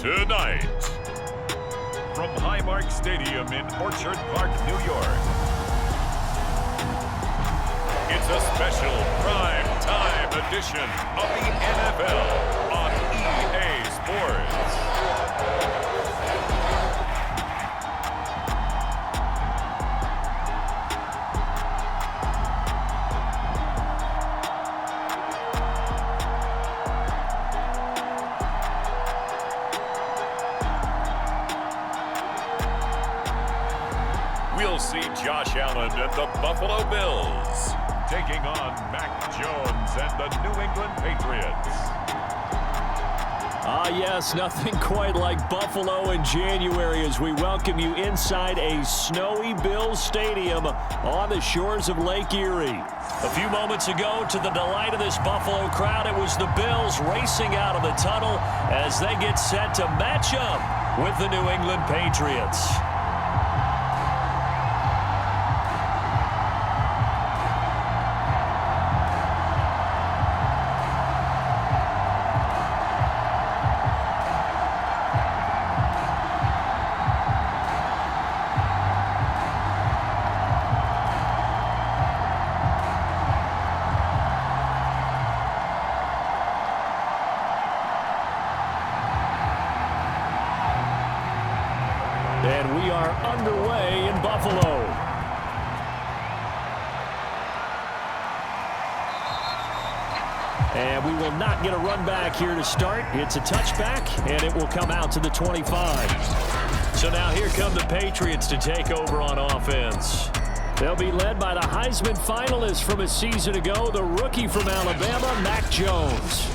Tonight, from Highmark Stadium in Orchard Park, New York, it's a special prime time edition of the NFL on EA Sports. We'll see Josh Allen and the Buffalo Bills taking on Mac Jones and the New England Patriots. Yes, nothing quite like Buffalo in January as we welcome you inside a snowy Bills Stadium on the shores of Lake Erie. A few moments ago, to the delight of this Buffalo crowd, it was the Bills racing out of the tunnel as they get set to match up with the New England Patriots. And we are underway in Buffalo. And we will not get a run back here to start. It's a touchback, and it will come out to the 25. So now here come the Patriots to take over on offense. They'll be led by the Heisman finalist from a season ago, the rookie from Alabama, Mac Jones.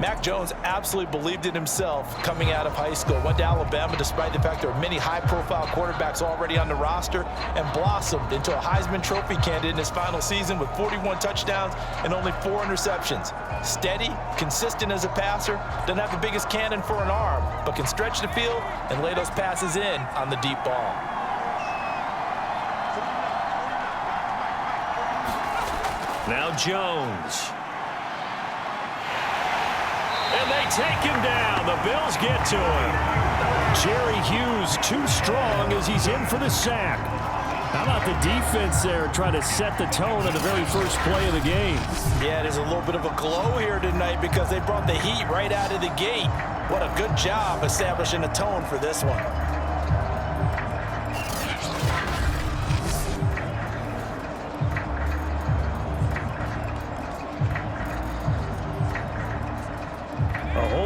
Mac Jones absolutely believed in himself coming out of high school. Went to Alabama despite the fact there were many high-profile quarterbacks already on the roster and blossomed into a Heisman Trophy candidate in his final season with 41 touchdowns and only 4 interceptions. Steady, consistent as a passer, doesn't have the biggest cannon for an arm, but can stretch the field and lay those passes in on the deep ball. Now Jones. And they take him down. The Bills get to him. Jerry Hughes too strong as he's in for the sack. How about the defense there trying to set the tone in the very first play of the game? Yeah, there's a little bit of a glow here tonight because they brought the heat right out of the gate. What a good job establishing a tone for this one.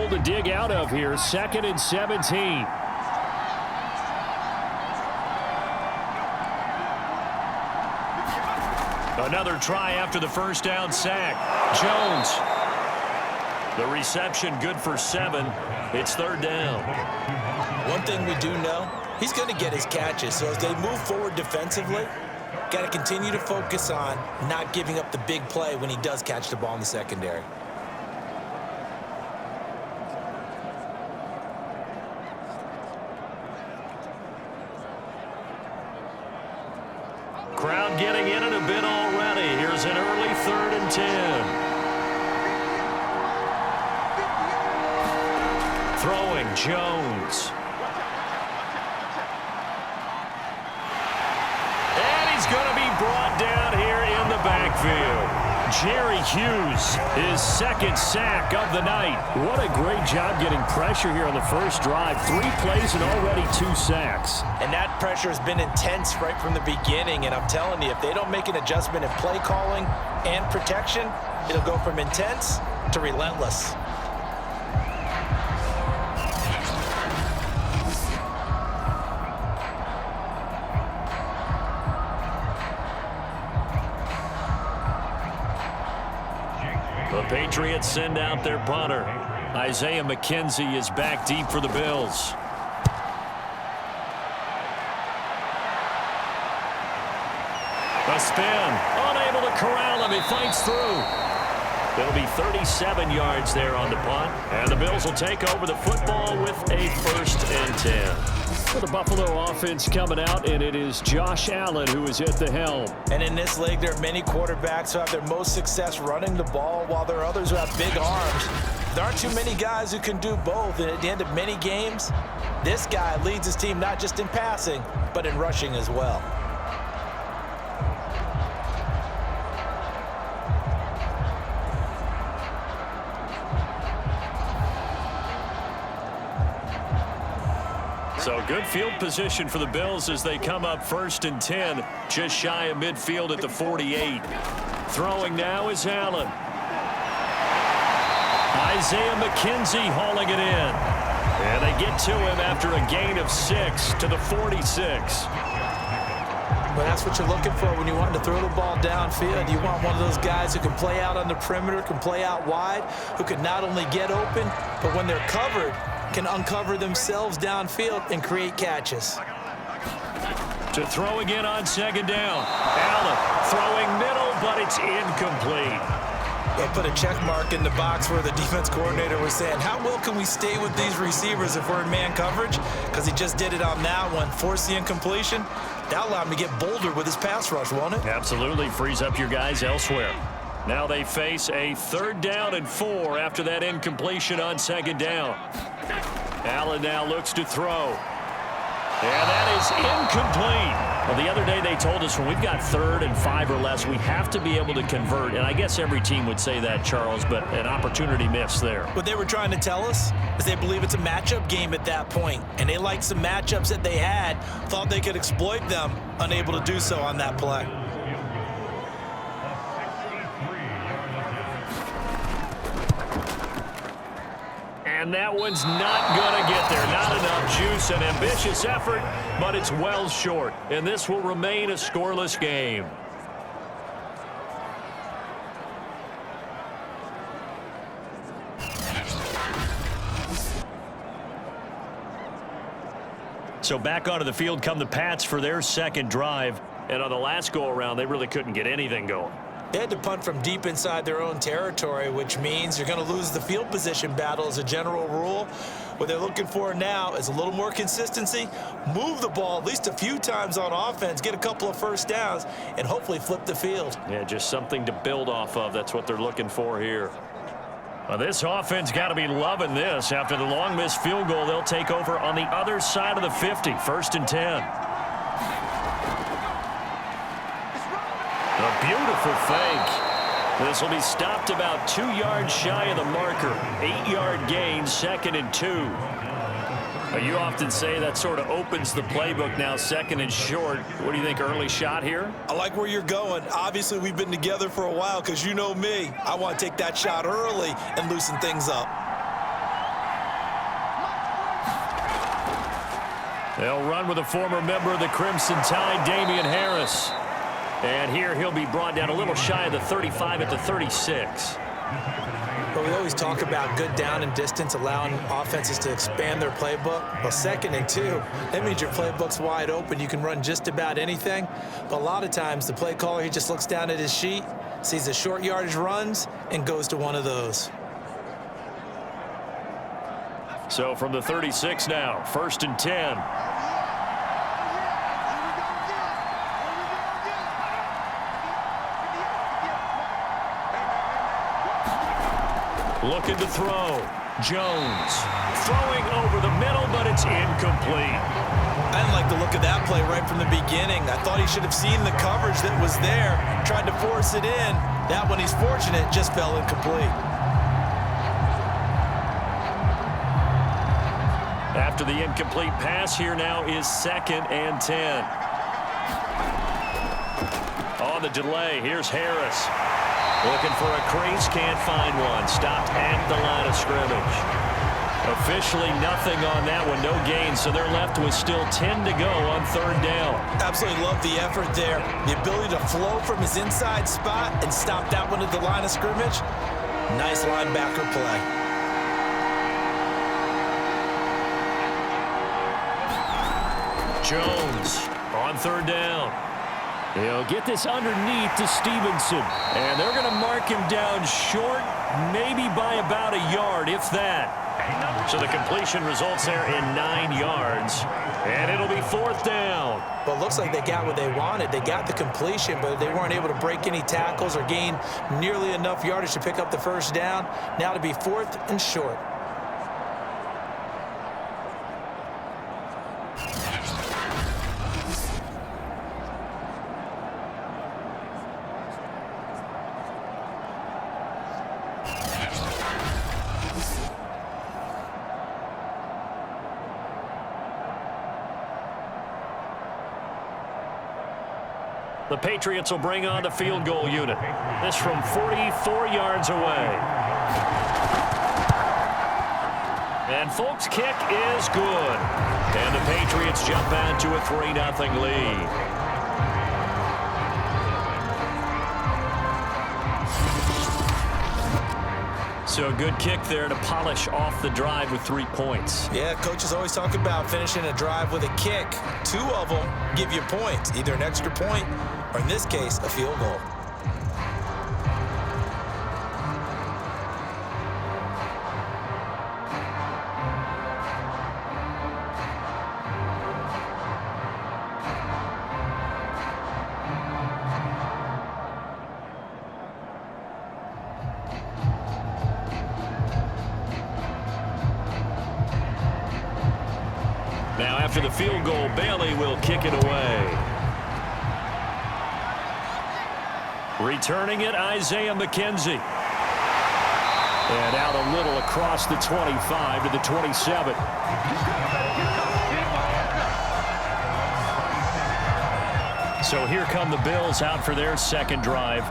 To dig out of here, 2nd and 17. Another try after the first down sack. Jones. The reception good for 7. It's 3rd down. One thing we do know, he's going to get his catches. So as they move forward defensively, got to continue to focus on not giving up the big play when he does catch the ball in the secondary. Crowd getting in it a bit already. Here's an early 3rd and 10. Throwing Jones. And he's going to be brought down here in the backfield. Jerry Hughes, his 2nd sack of the night. What a great job getting pressure here on the first drive. 3 plays and already 2 sacks. And that pressure has been intense right from the beginning. And I'm telling you, if they don't make an adjustment in play calling and protection, it'll go from intense to relentless. The Patriots send out their punter. Isaiah McKenzie is back deep for the Bills. A spin. Unable to corral him. He fights through. There'll be 37 yards there on the punt. And the Bills will take over the football with a 1st and 10. For the Buffalo offense coming out, and it is Josh Allen who is at the helm. And in this league, there are many quarterbacks who have their most success running the ball, while there are others who have big arms. There aren't too many guys who can do both, and at the end of many games, this guy leads his team not just in passing, but in rushing as well. So good field position for the Bills as they come up 1st and 10, just shy of midfield at the 48. Throwing now is Allen. Isaiah McKenzie hauling it in. And they get to him after a gain of 6 to the 46. Well, that's what you're looking for when you want to throw the ball downfield. You want one of those guys who can play out on the perimeter, can play out wide, who can not only get open, but when they're covered, can uncover themselves downfield and create catches. To throw again on 2nd down. Allen throwing middle, but it's incomplete. They'll put a check mark in the box where the defense coordinator was saying, how well can we stay with these receivers if we're in man coverage? Because he just did it on that one, forced the incompletion. That'll allow him to get bolder with his pass rush, won't it? Absolutely, frees up your guys elsewhere. Now they face a 3rd down and 4 after that incompletion on 2nd down. Allen now looks to throw. And that is incomplete. Well, the other day they told us when we've got 3rd and 5 or less, we have to be able to convert. And I guess every team would say that, Charles, but an opportunity missed there. What they were trying to tell us is they believe it's a matchup game at that point. And they liked some matchups that they had, thought they could exploit them, unable to do so on that play. And that one's not going to get there. Not enough juice. An ambitious effort, but it's well short. And this will remain a scoreless game. So back onto the field come the Pats for their 2nd drive. And on the last go-around, they really couldn't get anything going. They had to punt from deep inside their own territory, which means you're going to lose the field position battle as a general rule. What they're looking for now is a little more consistency, move the ball at least a few times on offense, get a couple of 1st downs, and hopefully flip the field. Yeah, just something to build off of. That's what they're looking for here. Well, this offense got to be loving this. After the long missed field goal, they'll take over on the other side of the 50, 1st and 10. A beautiful fake. This will be stopped about 2 yards shy of the marker. 8-yard gain, 2nd and 2. You often say that sort of opens the playbook now, 2nd and short. What do you think, early shot here? I like where you're going. Obviously, we've been together for a while because you know me. I want to take that shot early and loosen things up. They'll run with a former member of the Crimson Tide, Damian Harris. And here he'll be brought down a little shy of the 35 at the 36. But we always talk about good down and distance, allowing offenses to expand their playbook. Well, 2nd and 2, that means your playbook's wide open. You can run just about anything. But a lot of times the play caller, he just looks down at his sheet, sees the short yardage runs, and goes to one of those. So from the 36 now, 1st and 10. Looking to throw. Jones throwing over the middle, but it's incomplete. I didn't like the look of that play right from the beginning. I thought he should have seen the coverage that was there, tried to force it in. That one, he's fortunate, just fell incomplete. After the incomplete pass, here now is 2nd and 10. On the delay, here's Harris. Looking for a crease, can't find one. Stopped at the line of scrimmage. Officially nothing on that one, no gain, so they're left with still 10 to go on 3rd down. Absolutely love the effort there. The ability to flow from his inside spot and stop that one at the line of scrimmage. Nice linebacker play. Jones on 3rd down. He'll get this underneath to Stevenson. And they're going to mark him down short maybe by about a yard, if that. So the completion results there in 9 yards, and it'll be 4th down. Well, it looks like they got what they wanted. They got the completion, but they weren't able to break any tackles or gain nearly enough yardage to pick up the first down. Now to be 4th and short. The Patriots will bring on the field goal unit. This from 44 yards away. And folks, kick is good. And the Patriots jump out to a 3-0 lead. So a good kick there to polish off the drive with 3 points. Yeah, coaches always talk about finishing a drive with a kick. 2 of them give you points, either an extra point or, in this case, a field goal. Now after the field goal, Bailey will kick it away. Returning it, Isaiah McKenzie. And out a little across the 25 to the 27. So here come the Bills out for their second drive.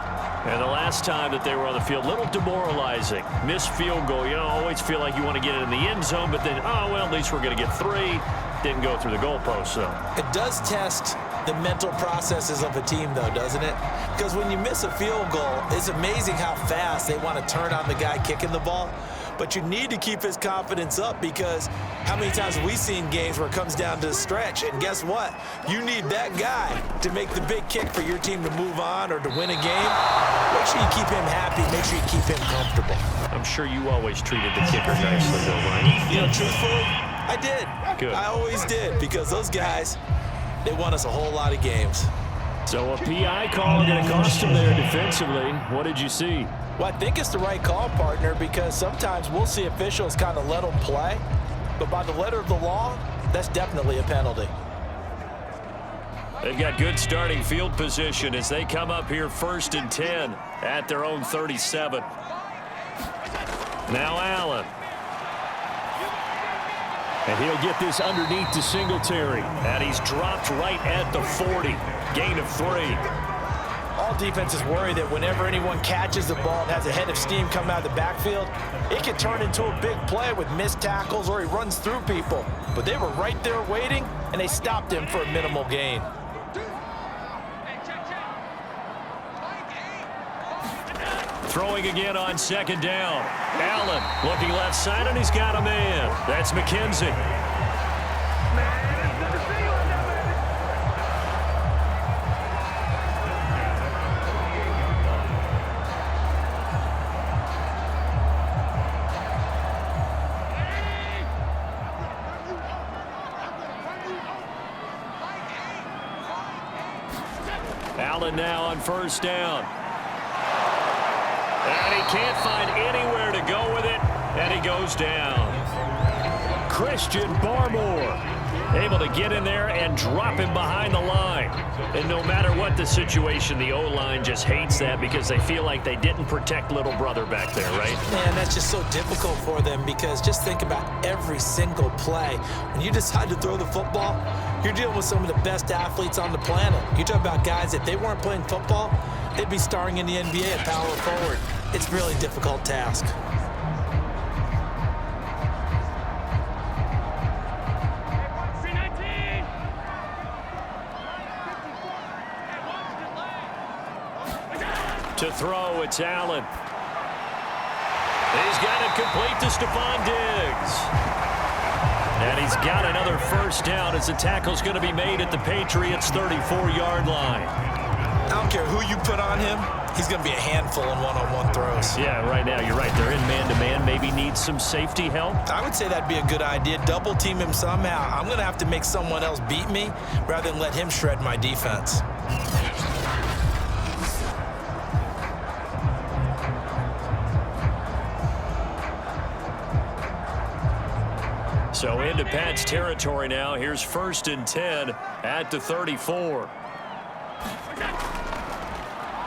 And the last time that they were on the field, a little demoralizing. Missed field goal. You know, always feel like you want to get it in the end zone, but then, oh, well, at least we're going to get 3. Didn't go through the goalpost, though. It does test the mental processes of a team, though, doesn't it? Because when you miss a field goal, it's amazing how fast they want to turn on the guy kicking the ball. But you need to keep his confidence up, because how many times have we seen games where it comes down to the stretch? And guess what? You need that guy to make the big kick for your team to move on or to win a game. Make sure you keep him happy. Make sure you keep him comfortable. I'm sure you always treated the kicker nicely, though, right? You know, truthfully, I did. Good. I always did, because those guys, they won us a whole lot of games. So a PI call going to cost them there defensively. What did you see? Well, I think it's the right call, partner, because sometimes we'll see officials kind of let them play. But by the letter of the law, that's definitely a penalty. They've got good starting field position as they come up here 1st and 10 at their own 37. Now Allen. And he'll get this underneath to Singletary. And he's dropped right at the 40. Gain of 3. All defenses worry that whenever anyone catches the ball and has a head of steam come out of the backfield, it can turn into a big play with missed tackles or he runs through people. But they were right there waiting, and they stopped him for a minimal gain. Throwing again on 2nd down. Allen looking left side, and he's got a man. That's McKenzie. Allen now on 1st down. And he can't find anywhere to go with it, and he goes down. Christian Barmore able to get in there and drop him behind the line. And no matter what the situation, the O-line just hates that because they feel like they didn't protect little brother back there, right? Man, that's just so difficult for them, because just think about every single play. When you decide to throw the football, you're dealing with some of the best athletes on the planet. You talk about guys, if they weren't playing football, they'd be starring in the NBA at power forward. It's a really difficult task. To throw, it's Allen. He's got it complete to Stephon Diggs. And he's got another 1st down as the tackle's going to be made at the Patriots' 34-yard line. don't care who you put on him, he's going to be a handful in one-on-one throws. Yeah, right now, you're right. They're in man-to-man. Maybe need some safety help. I would say that'd be a good idea. Double team him somehow. I'm going to have to make someone else beat me rather than let him shred my defense. So into Pat's territory now. Here's 1st and 10 at the 34.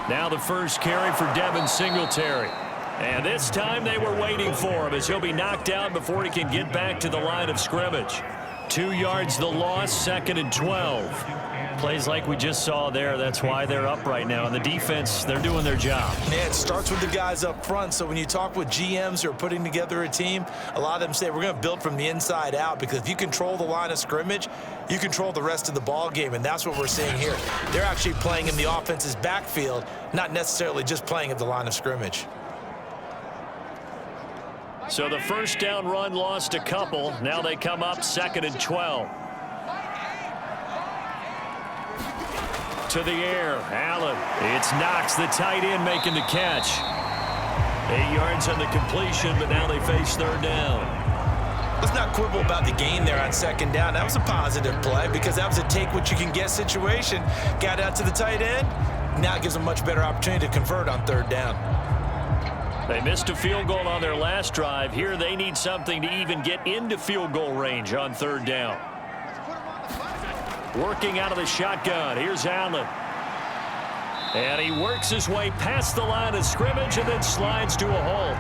Now the first carry for Devin Singletary. And this time they were waiting for him as he'll be knocked out before he can get back to the line of scrimmage. 2 yards the loss, 2nd and 12. Plays like we just saw there. That's why they're up right now. And the defense, they're doing their job. Yeah, it starts with the guys up front. So when you talk with GMs who are putting together a team, a lot of them say we're going to build from the inside out, because if you control the line of scrimmage, you control the rest of the ball game. And that's what we're seeing here. They're actually playing in the offense's backfield, not necessarily just playing at the line of scrimmage. So the first down run lost a couple. Now they come up 2nd and 12. To the air, Allen. It's Knox, the tight end, making the catch. 8 yards on the completion, but now they face 3rd down. Let's not quibble about the gain there on 2nd down. That was a positive play because that was a take-what-you-can-get situation. Got out to the tight end. Now it gives them a much better opportunity to convert on 3rd down. They missed a field goal on their last drive. Here they need something to even get into field goal range on 3rd down. Working out of the shotgun. Here's Allen. And he works his way past the line of scrimmage and then slides to a hole.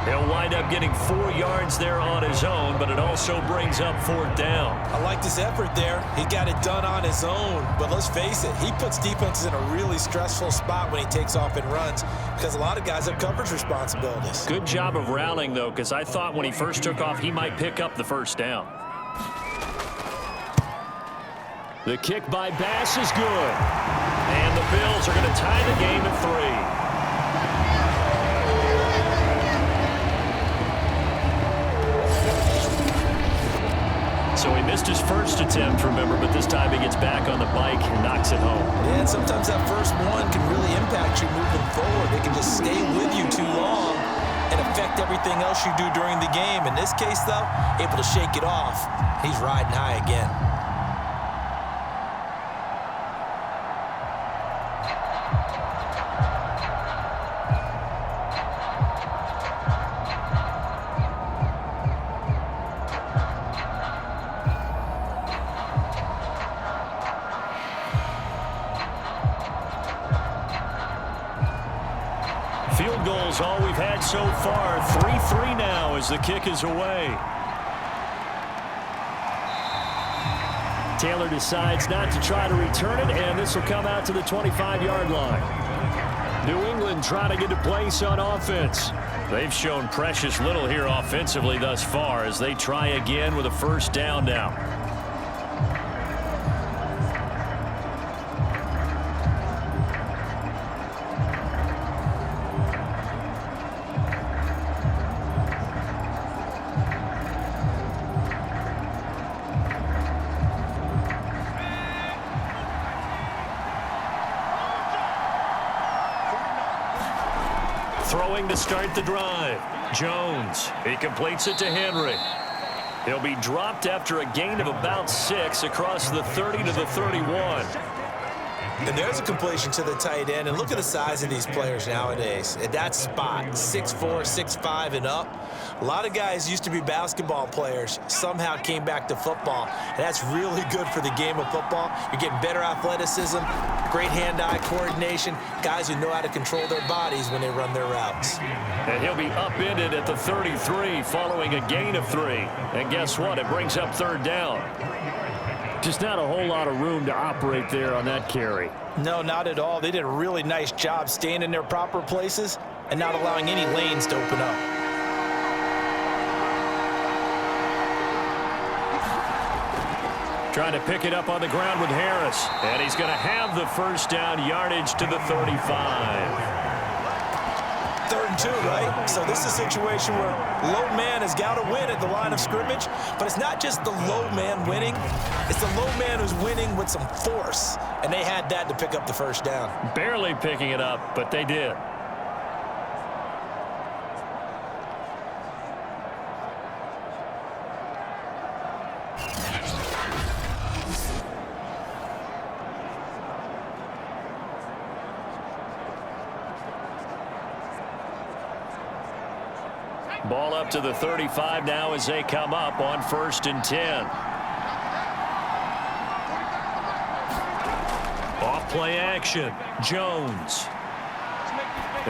He'll wind up getting 4 yards there on his own, but it also brings up 4th down. I like this effort there. He got it done on his own, but let's face it, he puts defenses in a really stressful spot when he takes off and runs, because a lot of guys have coverage responsibilities. Good job of rallying, though, because I thought when he first took off, he might pick up the 1st down. The kick by Bass is good. And the Bills are going to tie the game at 3. So he missed his first attempt, remember, but this time he gets back on the bike and knocks it home. Yeah, and sometimes that first one can really impact you moving forward. It can just stay with you too long and affect everything else you do during the game. In this case, though, able to shake it off. He's riding high again. Field goals all we've had so far. 3-3 now as the kick is away. Taylor decides not to try to return it, and this will come out to the 25-yard line. New England trying to get a place on offense. They've shown precious little here offensively thus far as they try again with a 1st down now. Throwing to start the drive. Jones. He completes it to Henry. He'll be dropped after a gain of about 6 across the 30 to the 31. And there's a completion to the tight end. And look at the size of these players nowadays. At that spot, 6'4", 6'5", and up. A lot of guys used to be basketball players, somehow came back to football. And that's really good for the game of football. You're getting better athleticism, great hand-eye coordination, guys who know how to control their bodies when they run their routes. And he'll be upended at the 33 following a gain of 3. And guess what? It brings up 3rd down. Just not a whole lot of room to operate there on that carry. No, not at all. They did a really nice job staying in their proper places and not allowing any lanes to open up. Trying to pick it up on the ground with Harris. And he's going to have the 1st down, yardage to the 35. 3rd and 2, right? So this is a situation where low man has got to win at the line of scrimmage, but it's not just the low man winning. It's the low man who's winning with some force, and they had that to pick up the first down. Barely picking it up, but they did. Ball up to the 35 now as they come up on 1st and 10. Off play action. Jones.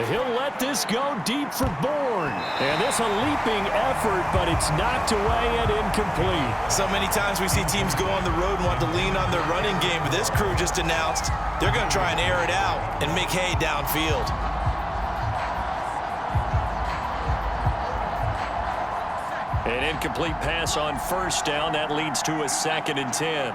He'll let this go deep for Bourne. And this a leaping effort, but it's knocked away and incomplete. So many times we see teams go on the road and want to lean on their running game, but this crew just announced they're going to try and air it out and make hay downfield. An incomplete pass on 1st down. That leads to a 2nd and 10.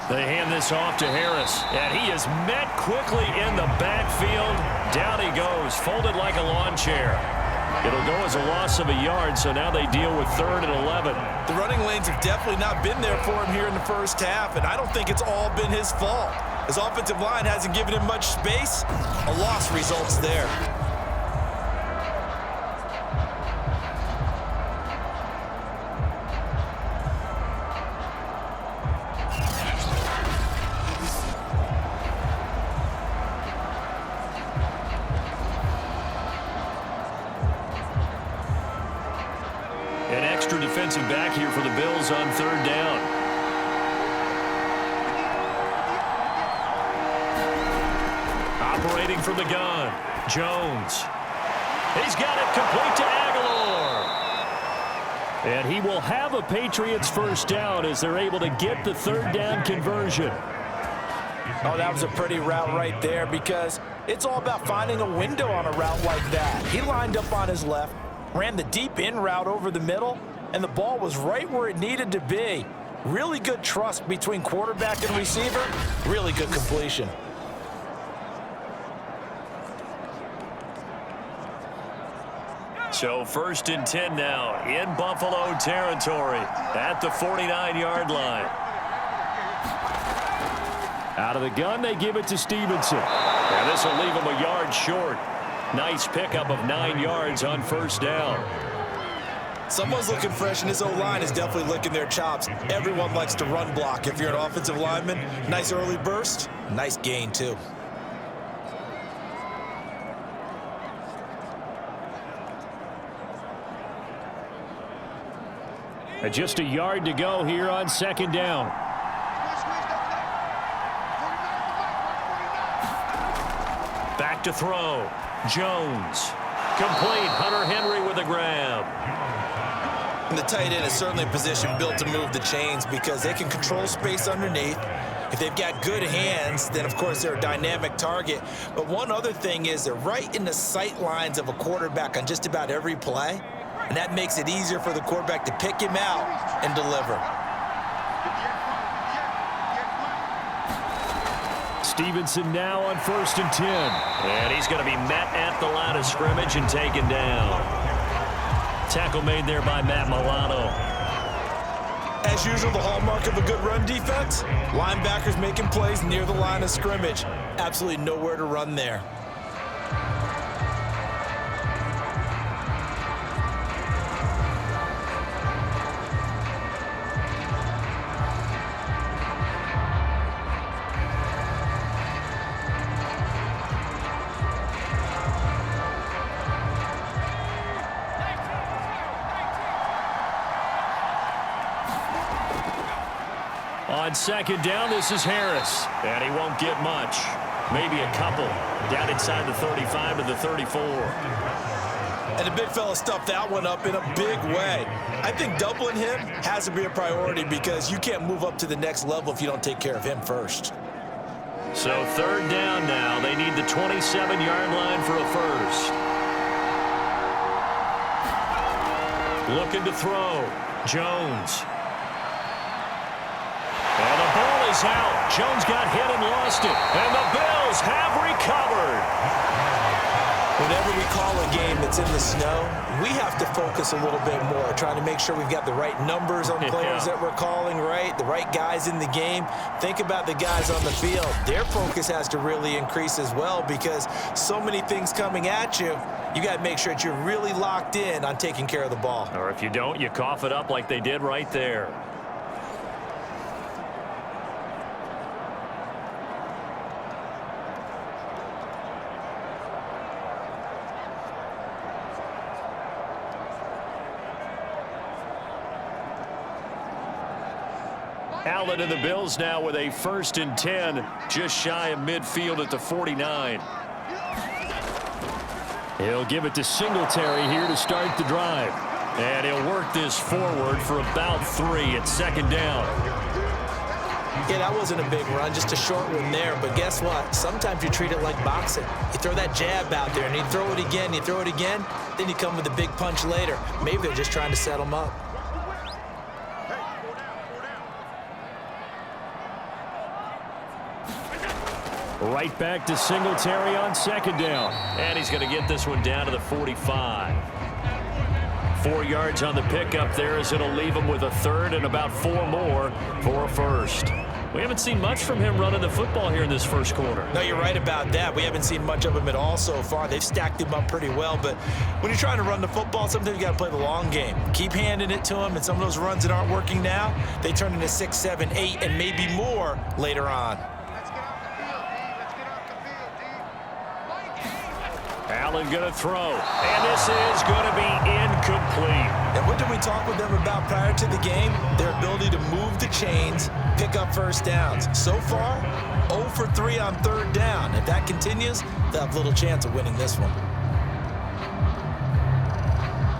They hand this off to Harris, and he is met quickly in the backfield. Down he goes, folded like a lawn chair. It'll go as a loss of a yard, so now they deal with 3rd and 11. The running lanes have definitely not been there for him here in the first half, and I don't think it's all been his fault. His offensive line hasn't given him much space. A loss results there. An extra defensive back here for the Bills on 3rd down. Operating from the gun, Jones. He's got it complete to Aguilar. And he will have a Patriots 1st down as they're able to get the 3rd down conversion. Oh, that was a pretty route right there because it's all about finding a window on a route like that. He lined up on his left, ran the deep in route over the middle, and the ball was right where it needed to be. Really good trust between quarterback and receiver. Really good completion. So 1st and 10 now in Buffalo territory at the 49-yard line. Out of the gun, they give it to Stevenson. And this will leave him a yard short. Nice pickup of 9 yards on 1st down. Someone's looking fresh, and this O-line is definitely licking their chops. Everyone likes to run block. If you're an offensive lineman, nice early burst, nice gain too. Just a yard to go here on 2nd down. Back to throw. Jones. Complete. Hunter Henry with a grab. And the tight end is certainly a position built to move the chains because they can control space underneath. If they've got good hands, then of course they're a dynamic target. But one other thing is they're right in the sight lines of a quarterback on just about every play. And that makes it easier for the quarterback to pick him out and deliver. Stevenson now on 1st and 10. And he's going to be met at the line of scrimmage and taken down. Tackle made there by Matt Milano. As usual, the hallmark of a good run defense, linebackers making plays near the line of scrimmage. Absolutely nowhere to run there. On 2nd down, this is Harris. And he won't get much. Maybe a couple. Down inside the 35 to the 34. And the big fella stuffed that one up in a big way. I think doubling him has to be a priority because you can't move up to the next level if you don't take care of him first. So 3rd down now. They need the 27-yard line for a first. Looking to throw. Jones. And the ball is out. Jones got hit and lost it. And the Bills have recovered. Whenever we call a game that's in the snow, we have to focus a little bit more, trying to make sure we've got the right numbers on players that we're calling, right? The right guys in the game. Think about the guys on the field. Their focus has to really increase as well because so many things coming at you. You got to make sure that you're really locked in on taking care of the ball. Or if you don't, you cough it up like they did right there. Allen and the Bills now with a 1st and 10, just shy of midfield at the 49. He'll give it to Singletary here to start the drive. And he'll work this forward for about 3 at 2nd down. Yeah, that wasn't a big run, just a short one there. But guess what? Sometimes you treat it like boxing. You throw that jab out there, and you throw it again, then you come with a big punch later. Maybe they're just trying to set him up. Right back to Singletary on 2nd down. And he's going to get this one down to the 45. 4 yards on the pickup there as it'll leave him with a 3rd and about 4 more for a 1st. We haven't seen much from him running the football here in this 1st quarter. No, you're right about that. We haven't seen much of him at all so far. They've stacked him up pretty well. But when you're trying to run the football, sometimes you got to play the long game. Keep handing it to him, and some of those runs that aren't working now, they turn into 6, 7, 8, and maybe more later on. Allen going to throw, and this is going to be incomplete. And what did we talk with them about prior to the game? Their ability to move the chains, pick up 1st downs. So far, 0 for 3 on 3rd down. If that continues, they'll have little chance of winning this one.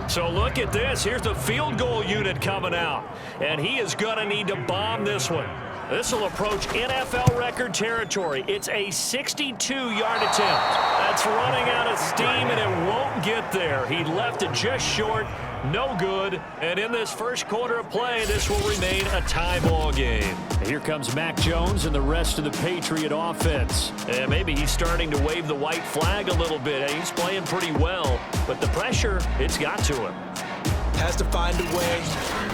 So look at this. Here's the field goal unit coming out, and he is going to need to bomb this one. This will approach NFL record territory. It's a 62-yard attempt. That's running out of steam, and it won't get there. He left it just short. No good. And in this 1st quarter of play, this will remain a tie ball game. Here comes Mac Jones and the rest of the Patriot offense. And maybe he's starting to wave the white flag a little bit. He's playing pretty well, but the pressure, it's got to him. Has to find a way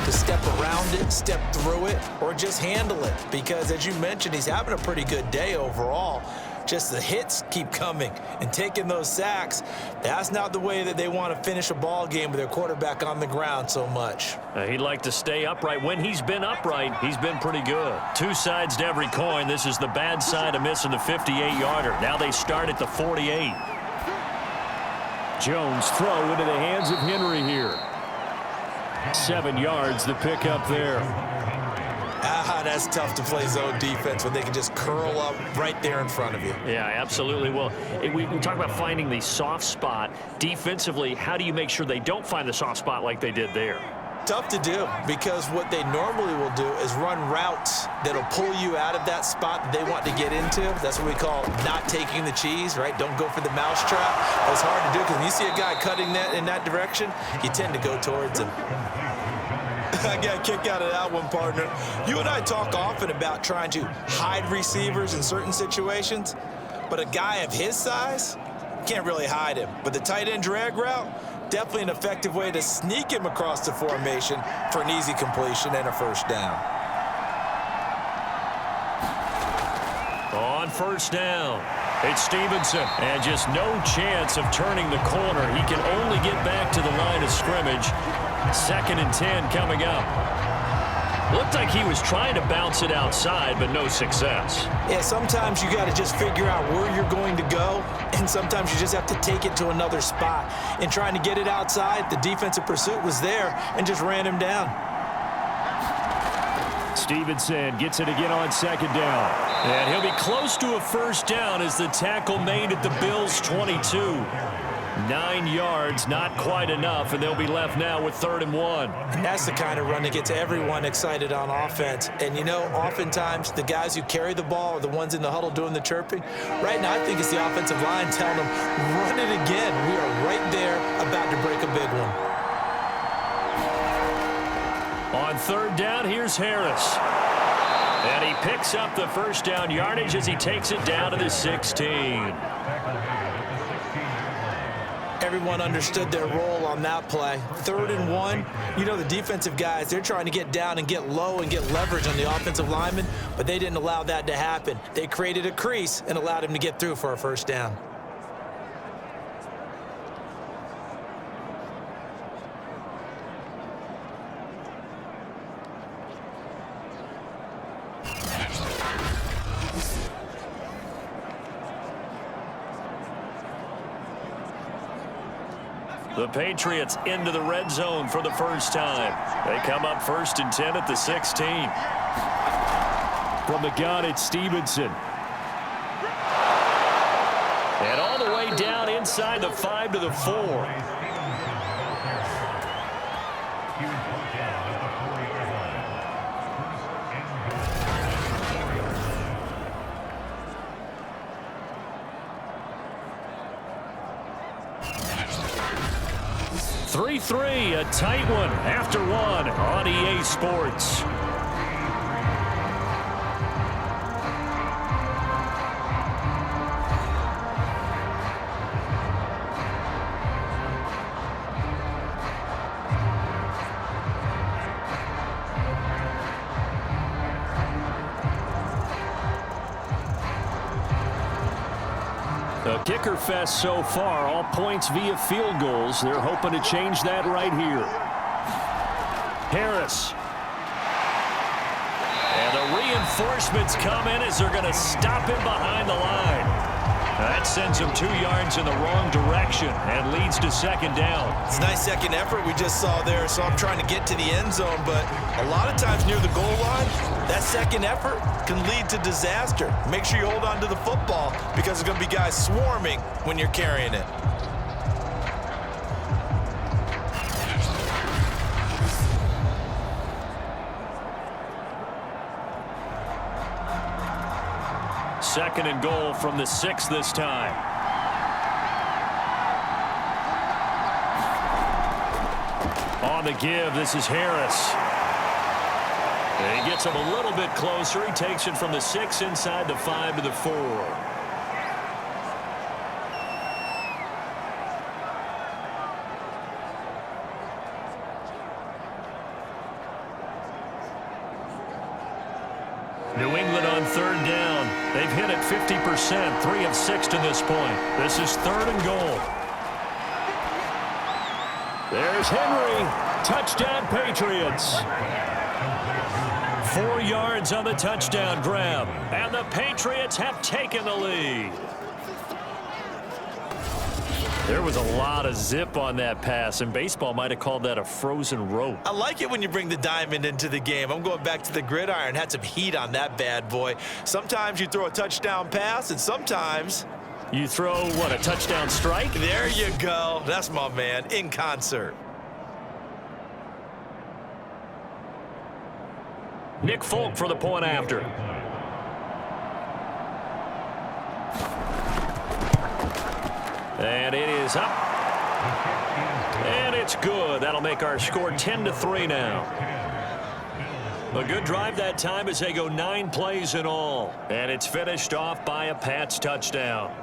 to step around it, step through it, or just handle it. Because, as you mentioned, he's having a pretty good day overall. Just the hits keep coming and taking those sacks. That's not the way that they want to finish a ball game with their quarterback on the ground so much. He'd like to stay upright. When he's been upright, he's been pretty good. 2 sides to every coin. This is the bad side of missing the 58-yarder. Now they start at the 48. Jones throw into the hands of Henry here. 7 yards, the pickup there. That's tough to play zone defense when they can just curl up right there in front of you. Yeah, absolutely. Well, we talk about finding the soft spot. Defensively, how do you make sure they don't find the soft spot like they did there? Tough to do, because what they normally will do is run routes that'll pull you out of that spot that they want to get into. That's what we call not taking the cheese, right? Don't go for the mousetrap. That's hard to do, because when you see a guy cutting that in that direction, you tend to go towards him. I got a kick out of that one, partner. You and I talk often about trying to hide receivers in certain situations, but a guy of his size can't really hide him. But the tight end drag route, definitely an effective way to sneak him across the formation for an easy completion and a 1st down. On 1st down, it's Stevenson. And just no chance of turning the corner. He can only get back to the line of scrimmage. 2nd and 10 coming up. Looked like he was trying to bounce it outside, but no success. Yeah, sometimes you got to just figure out where you're going to go, and sometimes you just have to take it to another spot. In trying to get it outside, the defensive pursuit was there and just ran him down. Stevenson gets it again on 2nd down. And he'll be close to a 1st down as the tackle made at the Bills' 22. 9 yards, not quite enough, and they'll be left now with 3rd and 1. And that's the kind of run that gets everyone excited on offense. And, you know, oftentimes the guys who carry the ball are the ones in the huddle doing the chirping. Right now, I think it's the offensive line telling them, run it again. We are right there about to break a big one. On 3rd down, here's Harris. And he picks up the first down yardage as he takes it down to the 16. Everyone understood their role on that play. 3rd and 1. You know, the defensive guys, they're trying to get down and get low and get leverage on the offensive lineman, but they didn't allow that to happen. They created a crease and allowed him to get through for a first down. The Patriots into the red zone for the first time. They come up 1st and 10 at the 16. From the gun, it's Stevenson. And all the way down inside the 5 to the 4. A tight one after one on EA Sports. A kicker fest so far, all points via field goals. They're hoping to change that right here. Harris. And the reinforcements come in as they're going to stop him behind the line. That sends him 2 yards in the wrong direction and leads to 2nd down. It's a nice second effort we just saw there, so I'm trying to get to the end zone, but a lot of times near the goal line, that second effort can lead to disaster. Make sure you hold on to the football because there's going to be guys swarming when you're carrying it. Second and goal from the 6 this time. On the give, this is Harris. And he gets him a little bit closer. He takes it from the 6 inside the 5 to the 4. New England on 3rd down. They've hit it 50%, 3 of 6 to this point. This is 3rd and goal. There's Henry. Touchdown, Patriots. 4 yards on the touchdown grab. And the Patriots have taken the lead. There was a lot of zip on that pass, and baseball might have called that a frozen rope. I like it when you bring the diamond into the game. I'm going back to the gridiron. Had some heat on that bad boy. Sometimes you throw a touchdown pass, and sometimes you throw, what, a touchdown strike? There you go. That's my man, in concert. Nick Folk for the point after. And it is up. And it's good. That'll make our score 10-3 now. A good drive that time as they go 9 plays in all. And it's finished off by a Pats touchdown.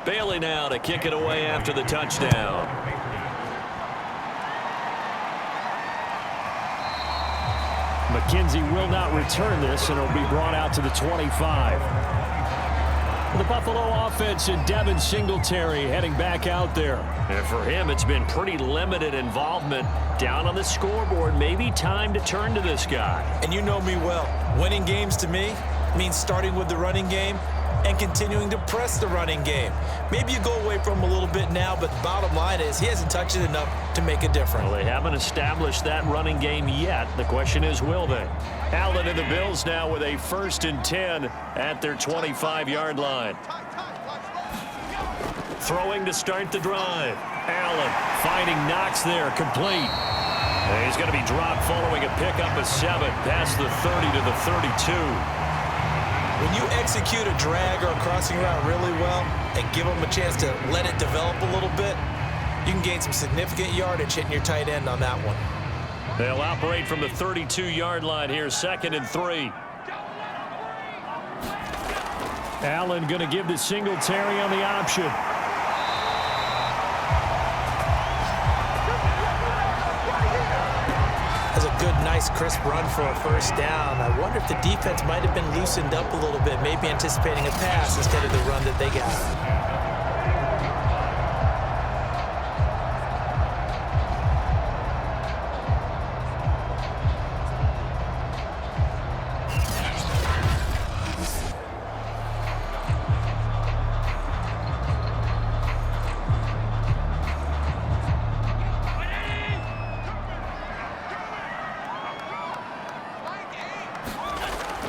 Bailey now to kick it away after the touchdown. McKenzie will not return this, and it'll be brought out to the 25. The Buffalo offense and Devin Singletary heading back out there. And for him, it's been pretty limited involvement down on the scoreboard. Maybe time to turn to this guy. And you know me well. Winning games to me means starting with the running game and continuing to press the running game. Maybe you go away from him a little bit now, but the bottom line is he hasn't touched it enough to make a difference. Well, they haven't established that running game yet. The question is, will they? Allen and the Bills now with a 1st and 10 at their 25-yard line. Throwing to start the drive. Allen finding Knox there, complete. And he's going to be dropped following a pickup of 7 past the 30 to the 32. When you execute a drag or a crossing route really well and give them a chance to let it develop a little bit, you can gain some significant yardage hitting your tight end on that one. They'll operate from the 32-yard line here, 2nd and 3. Allen going to give to Singletary on the option. That's a good, nice, crisp run for a 1st down. I wonder if the defense might have been loosened up a little bit, maybe anticipating a pass instead of the run that they got.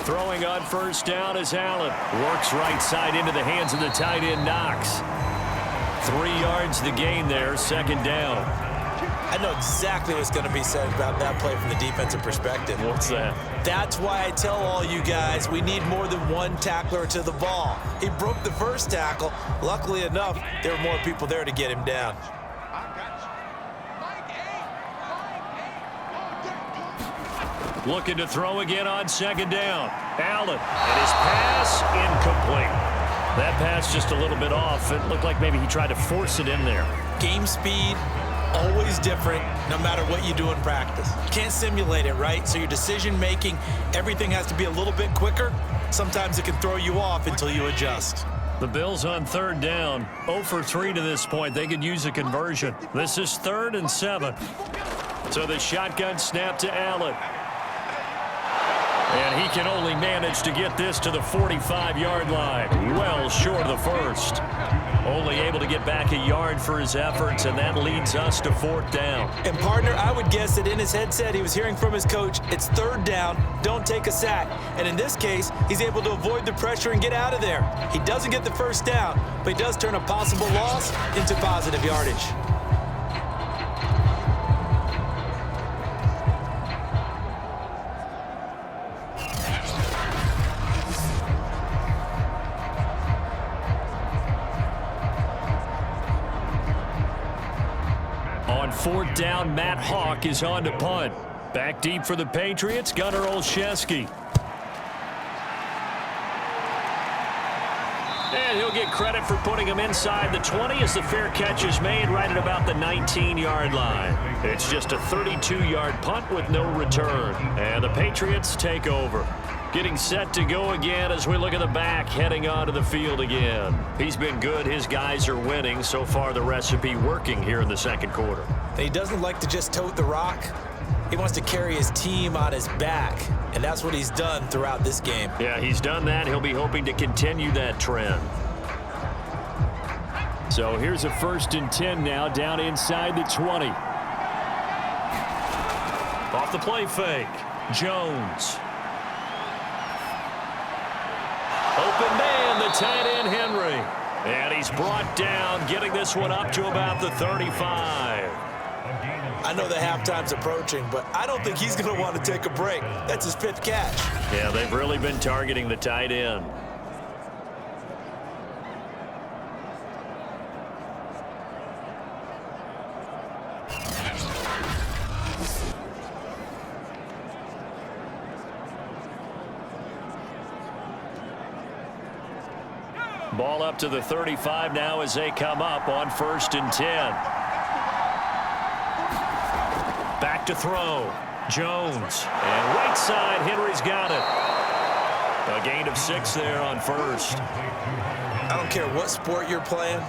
Throwing on 1st down is Allen. Works right side into the hands of the tight end, Knox. 3 yards the gain there, 2nd down. I know exactly what's going to be said about that play from the defensive perspective. What's that? That's why I tell all you guys we need more than one tackler to the ball. He broke the 1st tackle. Luckily enough, there were more people there to get him down. Looking to throw again on 2nd down. Allen, and his pass incomplete. That pass just a little bit off. It looked like maybe he tried to force it in there. Game speed, always different, no matter what you do in practice. You can't simulate it, right? So your decision-making, everything has to be a little bit quicker. Sometimes it can throw you off until you adjust. The Bills on 3rd down, 0 for 3 to this point. They could use a conversion. This is 3rd and 7. So the shotgun snap to Allen. And he can only manage to get this to the 45-yard line. Well short of the 1st. Only able to get back a yard for his efforts, and that leads us to 4th down. And, partner, I would guess that in his headset he was hearing from his coach, it's 3rd down, don't take a sack. And in this case, he's able to avoid the pressure and get out of there. He doesn't get the 1st down, but he does turn a possible loss into positive yardage. On 4th down, Matt Hawk is on to punt. Back deep for the Patriots, Gunnar Olszewski. And he'll get credit for putting him inside the 20 as the fair catch is made right at about the 19-yard line. It's just a 32-yard punt with no return. And the Patriots take over. Getting set to go again as we look at the back heading onto the field again. He's been good. His guys are winning. So far, the recipe working here in the 2nd quarter. He doesn't like to just tote the rock. He wants to carry his team on his back, and that's what he's done throughout this game. Yeah, he's done that. He'll be hoping to continue that trend. So here's a 1st and 10 now down inside the 20. Off the play fake. Jones. Open man, the tight end, Henry. And he's brought down, getting this one up to about the 35. I know the halftime's approaching, but I don't think he's going to want to take a break. That's his 5th catch. Yeah, they've really been targeting the tight end. Ball up to the 35 now as they come up on 1st and 10. Back to throw. Jones. And right side, Henry's got it. A gain of 6 there on 1st. I don't care what sport you're playing.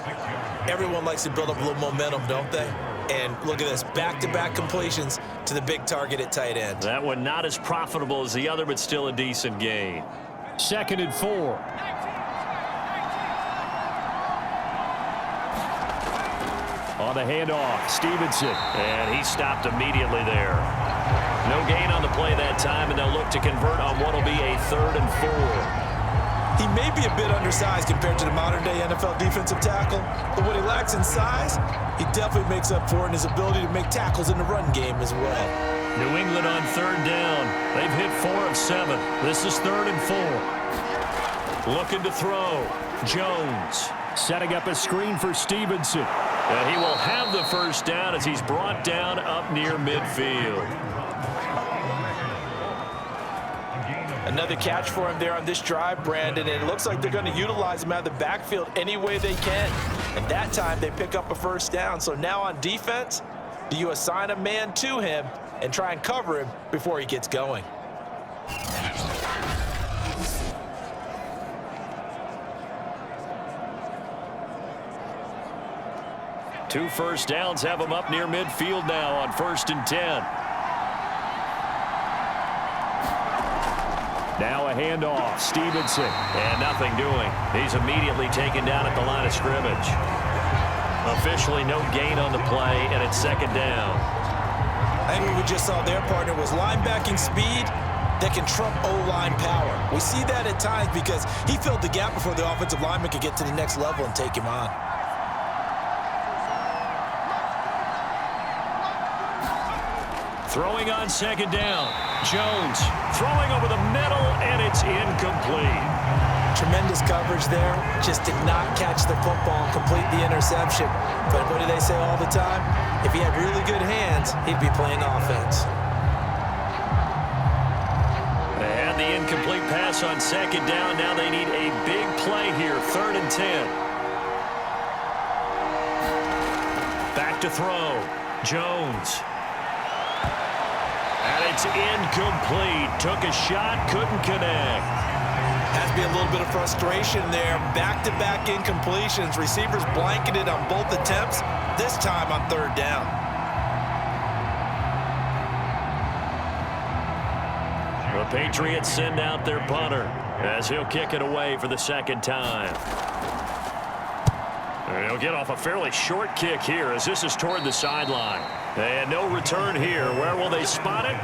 Everyone likes to build up a little momentum, don't they? And look at this, back-to-back completions to the big target at tight end. That one not as profitable as the other, but still a decent gain. 2nd and 4. On the handoff, Stevenson. And he stopped immediately there. No gain on the play that time, and they'll look to convert on what will be a 3rd and 4. He may be a bit undersized compared to the modern-day NFL defensive tackle, but what he lacks in size, he definitely makes up for in his ability to make tackles in the run game as well. New England on 3rd down. They've hit 4 of 7. This is 3rd and 4. Looking to throw. Jones setting up a screen for Stevenson. And he will have the first down as he's brought down up near midfield. Another catch for him there on this drive, Brandon, and it looks like they're going to utilize him out of the backfield any way they can. And that time they pick up a first down. So now on defense, do you assign a man to him and try and cover him before he gets going? Two first downs have him up near midfield now on 1st and 10. Now a handoff, Stevenson. And nothing doing. He's immediately taken down at the line of scrimmage. Officially no gain on the play, and it's 2nd down. I think what we just saw their partner was linebacking speed that can trump O-line power. We see that at times because he filled the gap before the offensive lineman could get to the next level and take him on. Throwing on 2nd down. Jones throwing over the middle, and it's incomplete. Tremendous coverage there. Just did not catch the football and complete the interception. But what do they say all the time? If he had really good hands, he'd be playing offense. And the incomplete pass on 2nd down. Now they need a big play here. 3rd and 10. Back to throw. Jones. And it's incomplete. Took a shot, couldn't connect. Has to be a little bit of frustration there. Back-to-back incompletions. Receivers blanketed on both attempts, this time on 3rd down. The Patriots send out their punter as he'll kick it away for the 2nd time. And he'll get off a fairly short kick here as this is toward the sideline. And no return here. Where will they spot it?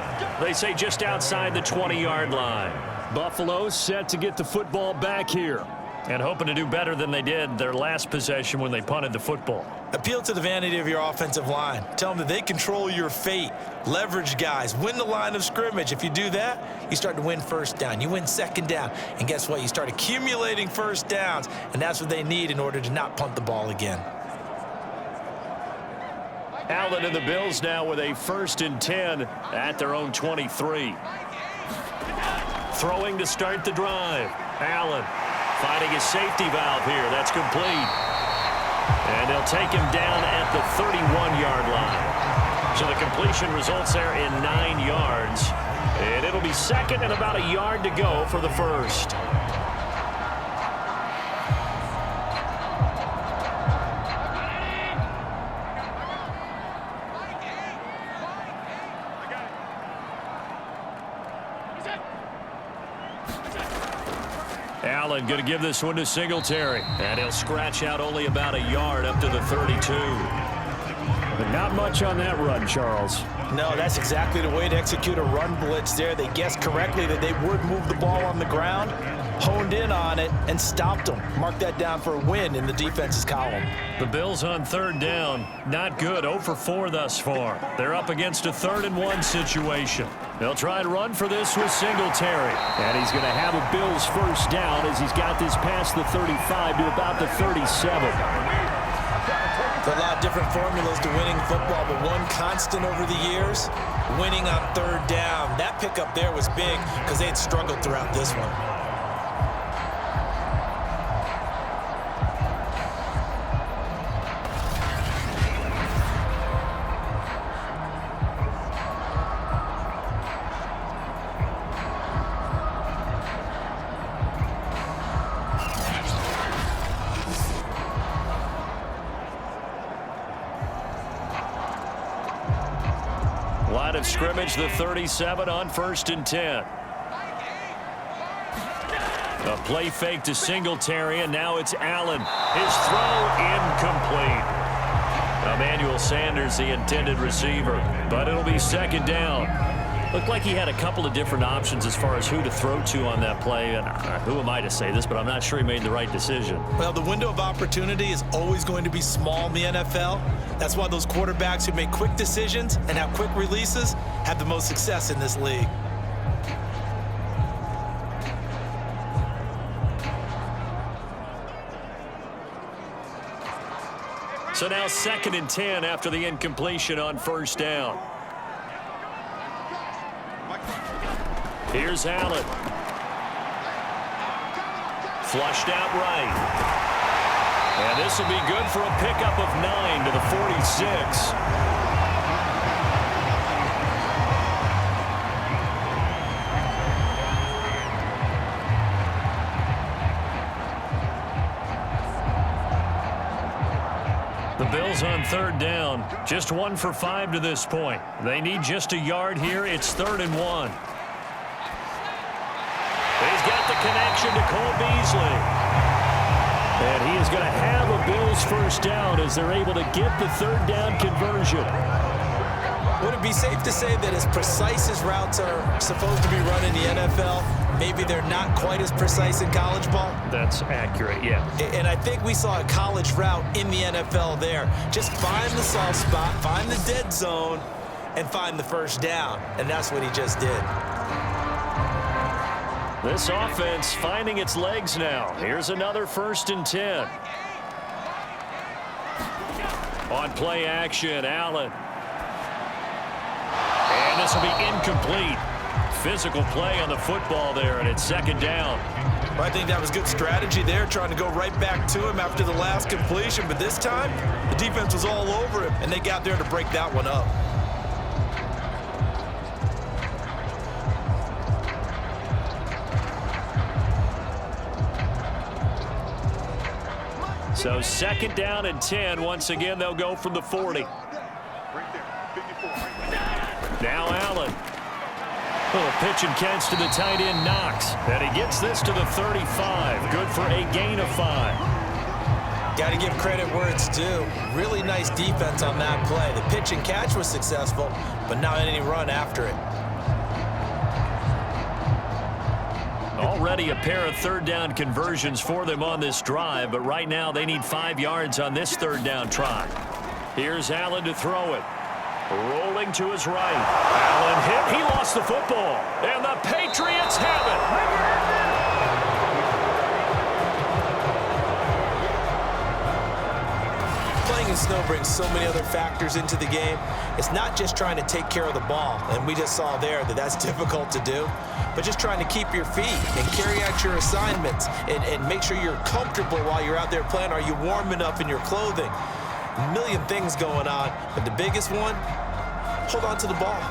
They say just outside the 20-yard line. Buffalo set to get the football back here and hoping to do better than they did their last possession when they punted the football. Appeal to the vanity of your offensive line. Tell them that they control your fate. Leverage guys. Win the line of scrimmage. If you do that, you start to win 1st down. You win 2nd down. And guess what? You start accumulating 1st downs. And that's what they need in order to not punt the ball again. Allen and the Bills now with a 1st and 10 at their own 23. Throwing to start the drive. Allen finding his safety valve here. That's complete. And they'll take him down at the 31-yard line. So the completion results there in 9 yards. And it'll be 2nd and about a yard to go for the 1st. Allen going to give this one to Singletary. And he'll scratch out only about a yard up to the 32. But not much on that run, Charles. No, that's exactly the way to execute a run blitz there. They guessed correctly that they would move the ball on the ground, honed in on it, and stopped them. Mark that down for a win in the defense's column. The Bills on 3rd down. Not good. 0 for 4 thus far. They're up against a 3rd and 1 situation. They'll try and run for this with Singletary. And he's going to have a Bills 1st down as he's got this past the 35 to about the 37. There's a lot of different formulas to winning football, but one constant over the years, winning on 3rd down. That pickup there was big because they had struggled throughout this one. Line of scrimmage, the 37 on 1st and 10. A play fake to Singletary, and now it's Allen. His throw incomplete. Emmanuel Sanders, the intended receiver, but it'll be second down. Looked like he had a couple of different options as far as who to throw to on that play. And who am I to say this, but I'm not sure he made the right decision. Well, the window of opportunity is always going to be small in the NFL. That's why those quarterbacks who make quick decisions and have quick releases have the most success in this league. So now 2nd and 10 after the incompletion on first down. Here's Allen. Flushed out right. And this will be good for a pickup of 9 to the 46. The Bills on 3rd down. Just 1 for 5 to this point. They need just a yard here. It's 3rd and 1. He's got the connection to Cole Beasley. And he is going to have a Bills first down as they're able to get the 3rd down conversion. Would it be safe to say that as precise as routes are supposed to be run in the NFL, maybe they're not quite as precise in college ball? That's accurate, yeah. And I think we saw a college route in the NFL there. Just find the soft spot, find the dead zone, and find the first down. And that's what he just did. This offense finding its legs now. Here's another 1st and 10. On play action, Allen. And this will be incomplete. Physical play on the football there, and it's 2nd down. I think that was good strategy there, trying to go right back to him after the last completion. But this time, the defense was all over him, and they got there to break that one up. So 2nd down and 10. Once again, they'll go from the 40. Now Allen. Little pitch and catch to the tight end, Knox. And he gets this to the 35. Good for a gain of 5. Got to give credit where it's due. Really nice defense on that play. The pitch and catch was successful, but not any run after it. Already a pair of 3rd down conversions for them on this drive, but right now they need 5 yards on this 3rd down try. Here's Allen to throw it. Rolling to his right. Allen hit. He lost the football. And the Patriots have it. Playing in snow brings so many other factors into the game. It's not just trying to take care of the ball, and we just saw there that that's difficult to do, but just trying to keep your feet and carry out your assignments and make sure you're comfortable while you're out there playing. Are you warm enough in your clothing? A million things going on, but the biggest one, hold on to the ball.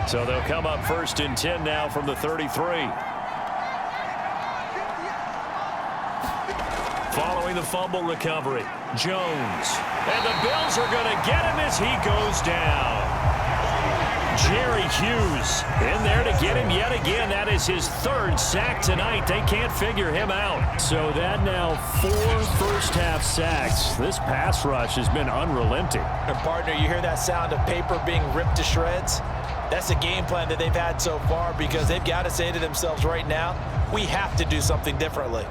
So they'll come up 1st and 10 now from the 33. Following the fumble recovery, Jones. And the Bills are going to get him as he goes down. Jerry Hughes in there to get him yet again. That is his 3rd sack tonight. They can't figure him out. So that now 4 first-half sacks. This pass rush has been unrelenting. And partner, you hear that sound of paper being ripped to shreds? That's the game plan that they've had so far, because they've got to say to themselves right now, we have to do something differently.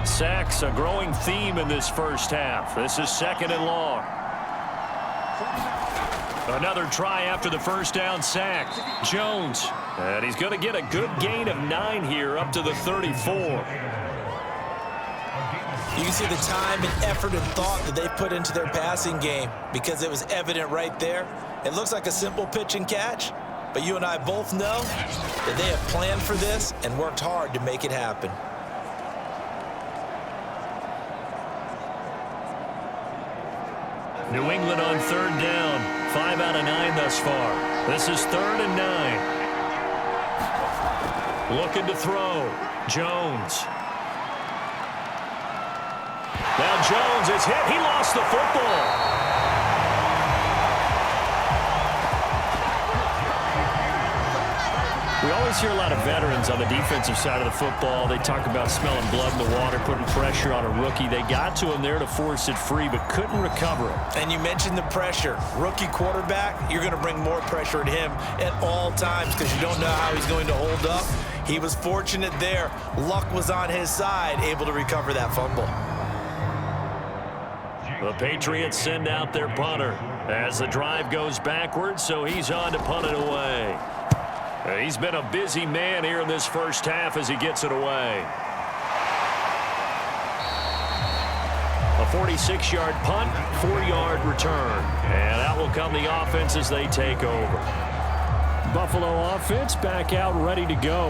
Sacks, a growing theme in this first half. This is 2nd and long. Another try after the first down sack. Jones. And he's going to get a good gain of 9 here up to the 34. You can see the time and effort and thought that they put into their passing game, because it was evident right there. It looks like a simple pitch and catch, but you and I both know that they have planned for this and worked hard to make it happen. New England on 3rd down. 5 out of 9 thus far. This is 3rd and 9. Looking to throw. Jones. Now Jones is hit. He lost the football. We always hear a lot of veterans on the defensive side of the football. They talk about smelling blood in the water, putting pressure on a rookie. They got to him there to force it free, but couldn't recover it. And you mentioned the pressure. Rookie quarterback, you're going to bring more pressure at him at all times because you don't know how he's going to hold up. He was fortunate there. Luck was on his side, able to recover that fumble. The Patriots send out their punter as the drive goes backwards, so he's on to punt it away. He's been a busy man here in this first half as he gets it away. A 46-yard punt, 4-yard return. And out will come the offense as they take over. Buffalo offense back out ready to go.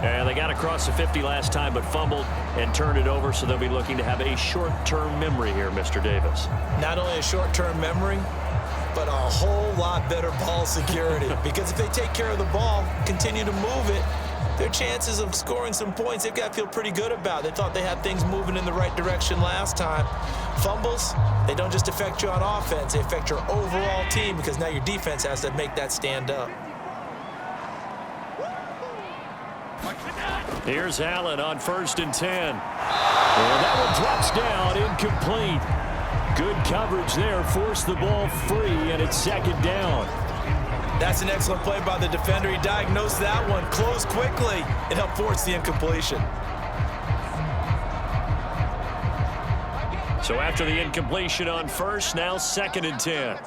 And they got across the 50 last time but fumbled and turned it over, so they'll be looking to have a short-term memory here, Mr. Davis. Not only a short-term memory, but a whole lot better ball security. Because if they take care of the ball, continue to move it, their chances of scoring some points, they've got to feel pretty good about. They thought they had things moving in the right direction last time. Fumbles, they don't just affect you on offense, they affect your overall team because now your defense has to make that stand up. Here's Allen on 1st and 10. And that one drops down, incomplete. Good coverage there, forced the ball free, and it's 2nd down. That's an excellent play by the defender. He diagnosed that one, closed quickly, and helped force the incompletion. So after the incompletion on 1st, now 2nd and 10.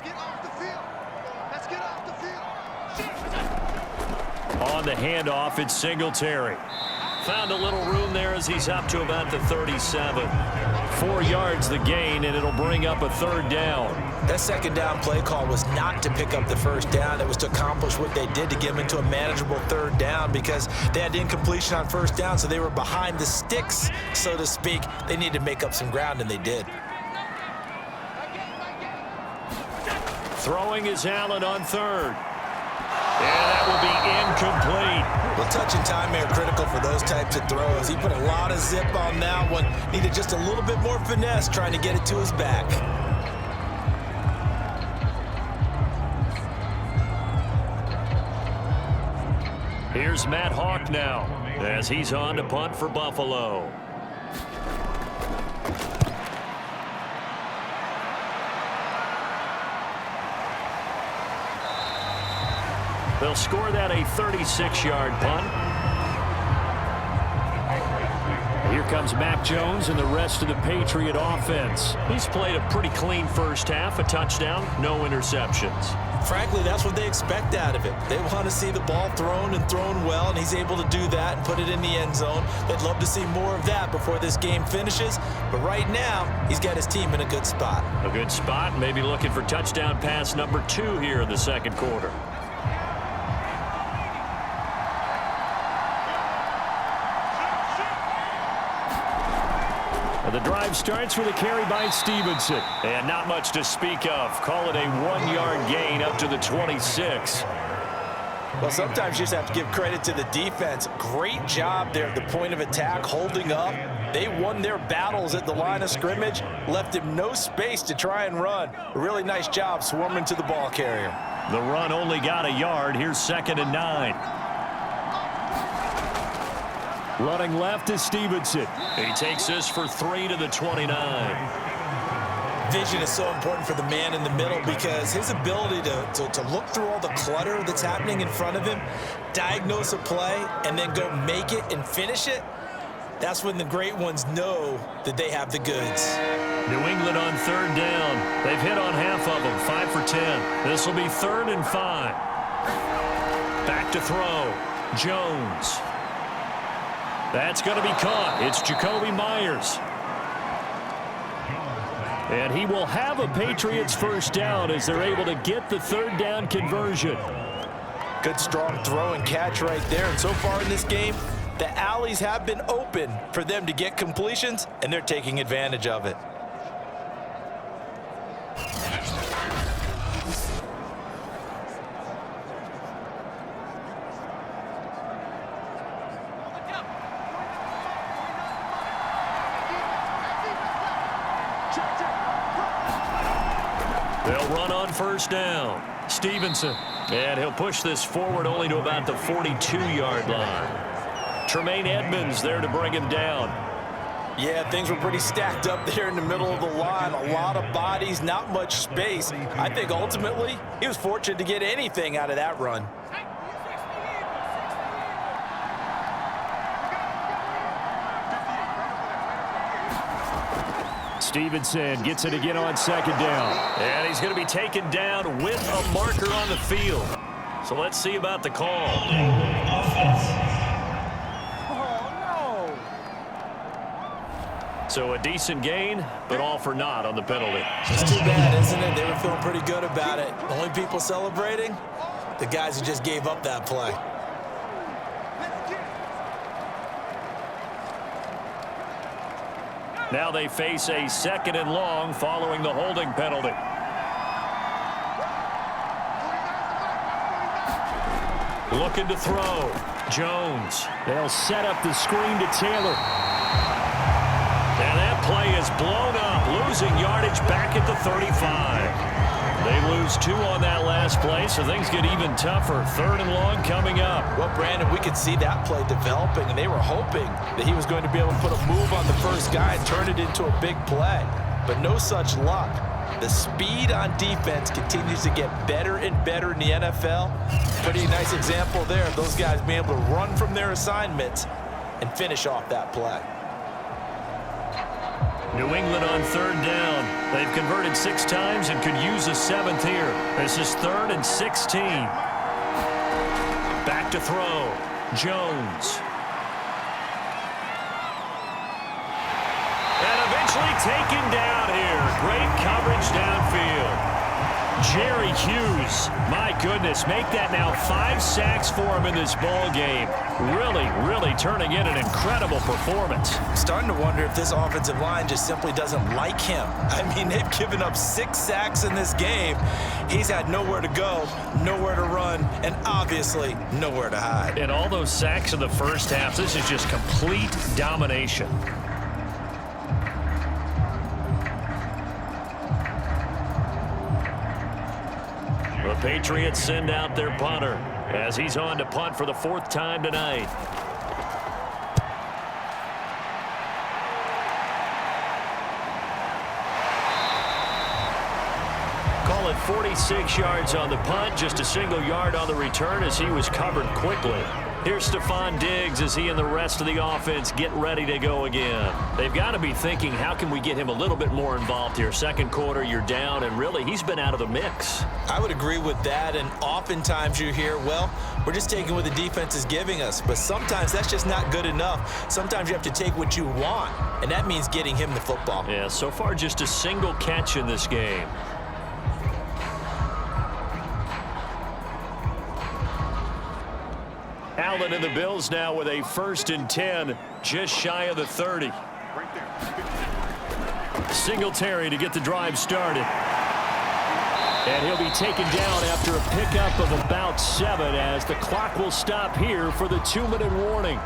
Let's get off the field. On the handoff, it's Singletary. Found a little room there as he's up to about the 37. 4 yards the gain, and it'll bring up a 3rd down. That 2nd down play call was not to pick up the 1st down. It was to accomplish what they did to get them into a manageable 3rd down because they had incompletion on 1st down, so they were behind the sticks, so to speak. They needed to make up some ground, and they did. Throwing is Allen on 3rd. And that will be incomplete. Well, touch and time are critical for those types of throws. He put a lot of zip on that one. Needed just a little bit more finesse trying to get it to his back. Here's Matt Hawk now as he's on to punt for Buffalo. They'll score that a 36-yard punt. Here comes Mac Jones and the rest of the Patriot offense. He's played a pretty clean first half, a touchdown, no interceptions. Frankly, that's what they expect out of it. They want to see the ball thrown and thrown well, and he's able to do that and put it in the end zone. They'd love to see more of that before this game finishes, but right now, he's got his team in a good spot. A good spot, maybe looking for touchdown pass number 2 here in the 2nd quarter. The drive starts with a carry by Stevenson. And not much to speak of. Call it a 1-yard gain up to the 26. Well, sometimes you just have to give credit to the defense. Great job there at the point of attack, holding up. They won their battles at the line of scrimmage, left him no space to try and run. A really nice job swarming to the ball carrier. The run only got a yard. Here's 2nd and 9. Running left is Stevenson. He takes this for 3 to the 29. Vision is so important for the man in the middle because his ability to look through all the clutter that's happening in front of him, diagnose a play, and then go make it and finish it, that's when the great ones know that they have the goods. New England on 3rd down. They've hit on half of them, 5 for 10. This will be 3rd and 5. Back to throw. Jones. That's going to be caught. It's Jacoby Myers. And he will have a Patriots 1st down as they're able to get the 3rd down conversion. Good strong throw and catch right there. And so far in this game, the alleys have been open for them to get completions, and they're taking advantage of it. They'll run on first down. Stevenson. And he'll push this forward only to about the 42-yard line. Tremaine Edmonds there to bring him down. Yeah, things were pretty stacked up there in the middle of the line. A lot of bodies, not much space. I think ultimately he was fortunate to get anything out of that run. Stevenson gets it again on second down. And he's going to be taken down with a marker on the field. So let's see about the call. So a decent gain, but all for naught on the penalty. It's too bad, isn't it? They were feeling pretty good about it. The only people celebrating, the guys who just gave up that play. Now they face a 2nd and long following the holding penalty. Looking to throw. Jones. They'll set up the screen to Taylor. And that play is blown up, losing yardage back at the 35. They lose 2 on that last play, so things get even tougher. 3rd and long coming up. Well, Brandon, we could see that play developing, and they were hoping that he was going to be able to put a move on the first guy and turn it into a big play. But no such luck. The speed on defense continues to get better and better in the NFL. Pretty nice example there of those guys being able to run from their assignments and finish off that play. New England on 3rd down. They've converted 6 times and could use a 7th here. This is 3rd and 16. Back to throw. Jones. And eventually taken down here. Great coverage downfield. Jerry Hughes, my goodness, make that now 5 sacks for him in this ball game. Really turning in an incredible performance. Starting to wonder if this offensive line just simply doesn't like him. I mean, they've given up 6 sacks in this game. He's had nowhere to go, nowhere to run, and obviously nowhere to hide. And all those sacks in the first half, this is just complete domination. The Patriots send out their punter as he's on to punt for the 4th time tonight. Call it 46 yards on the punt, just a single yard on the return as he was covered quickly. Here's Stefon Diggs as he and the rest of the offense get ready to go again. They've got to be thinking, how can we get him a little bit more involved here? 2nd quarter, you're down, and really, he's been out of the mix. I would agree with that, and oftentimes you hear, well, we're just taking what the defense is giving us, but sometimes that's just not good enough. Sometimes you have to take what you want, and that means getting him the football. Yeah, so far just a single catch in this game. Allen and the Bills now with a 1st and 10, just shy of the 30. Singletary to get the drive started. And he'll be taken down after a pickup of about 7 as the clock will stop here for the 2-minute warning.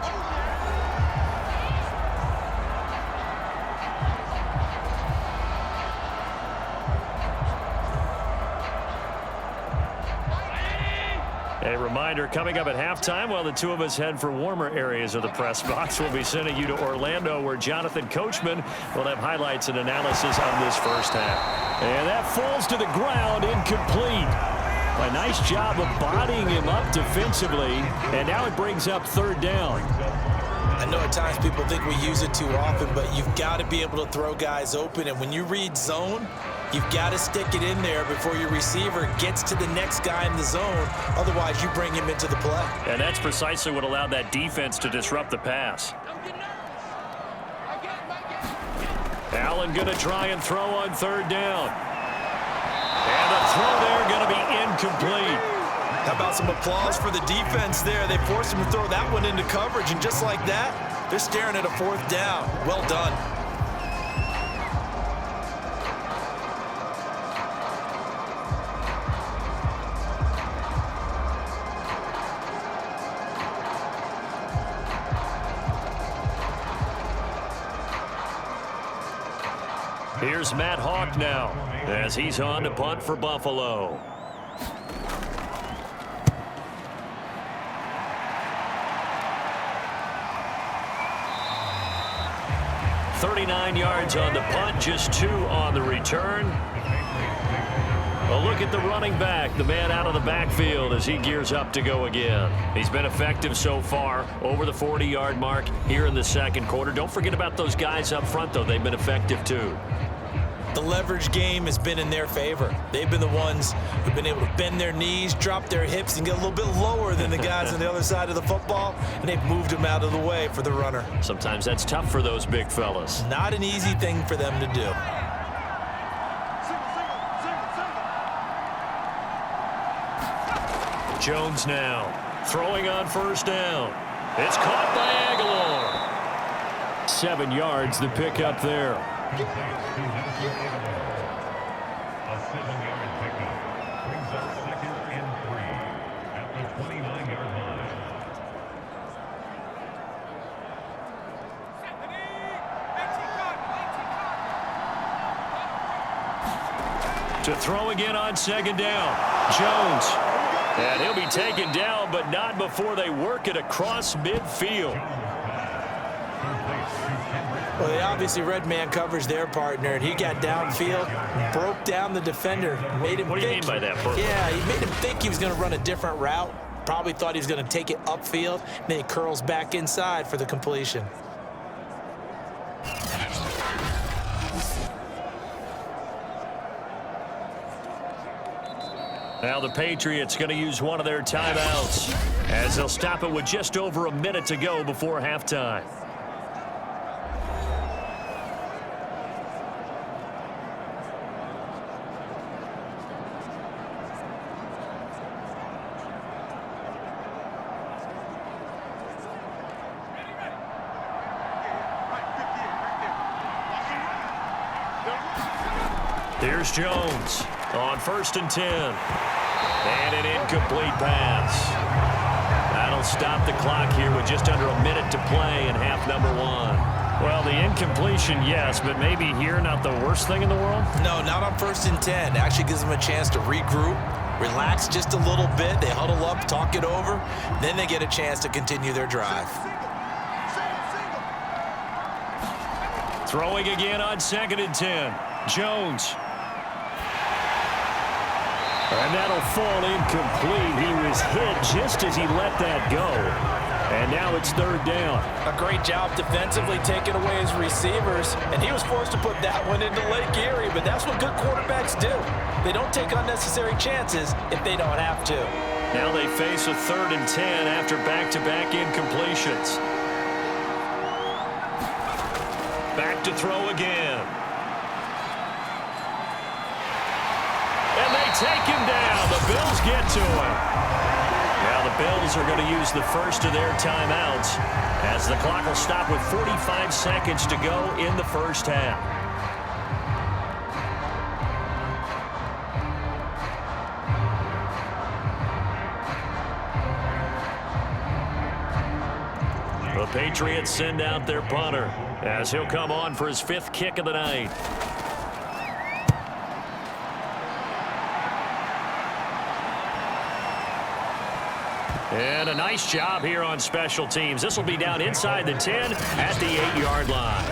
A reminder, coming up at halftime, while the two of us head for warmer areas of the press box, we'll be sending you to Orlando, where Jonathan Coachman will have highlights and analysis on this first half. And that falls to the ground, incomplete. A nice job of bodying him up defensively, and now it brings up 3rd down. I know at times people think we use it too often, but you've got to be able to throw guys open, and when you read zone, you've got to stick it in there before your receiver gets to the next guy in the zone. Otherwise, you bring him into the play. And that's precisely what allowed that defense to disrupt the pass. Allen going to try and throw on 3rd down. And the throw there going to be incomplete. How about some applause for the defense there? They forced him to throw that one into coverage, and just like that, they're staring at a 4th down. Well done. Here's Matt Hawk now. as he's on to punt for Buffalo. "39 yards on the punt, just 2 on the return." A look at the running back, the man out of the backfield as he gears up to go again. He's been effective so far, over the 40-yard mark here in the second quarter. Don't forget about those guys up front, though. They've been effective, too. The leverage game has been in their favor. They've been the ones who've been able to bend their knees, drop their hips, and get a little bit lower than the guys on the other side of the football, and they've moved them out of the way for the runner. Sometimes that's tough for those big fellas. Not an easy thing for them to do. Jones now, throwing on first down. It's caught by Aguilar. 7 yards, the pickup there. A 7-yard pickup brings up 2nd and 3 at the 29-yard line. To throw again on 2nd down. Jones. And he'll be taken down, but not before they work it across midfield. Well, they obviously read man coverage their partner, and he got downfield, broke down the defender, made him What do you mean by that, Bert? Yeah, he made him think he was going to run a different route. Probably thought he was going to take it upfield. Then he curls back inside for the completion. Now the Patriots going to use one of their timeouts as they'll stop it with just over a minute to go before halftime. Here's Jones on 1st and 10. And an incomplete pass. That'll stop the clock here with just under a minute to play in half number 1. Well, the incompletion, yes, but maybe here not the worst thing in the world? No, not on 1st and 10. Actually gives them a chance to regroup, relax just a little bit. They huddle up, talk it over. Then they get a chance to continue their drive. Throwing again on 2nd and 10. Jones. And that'll fall incomplete. He was hit just as he let that go. And now it's 3rd down. A great job defensively taking away his receivers. And he was forced to put that one into Lake Erie. But that's what good quarterbacks do. They don't take unnecessary chances if they don't have to. Now they face a 3rd and 10 after back-to-back incompletions. Back to throw again. And they take him down. The Bills get to him. Now the Bills are going to use the first of their timeouts as the clock will stop with 45 seconds to go in the first half. The Patriots send out their punter as he'll come on for his 5th kick of the night. And a nice job here on special teams. This will be down inside the 10 at the 8-yard line.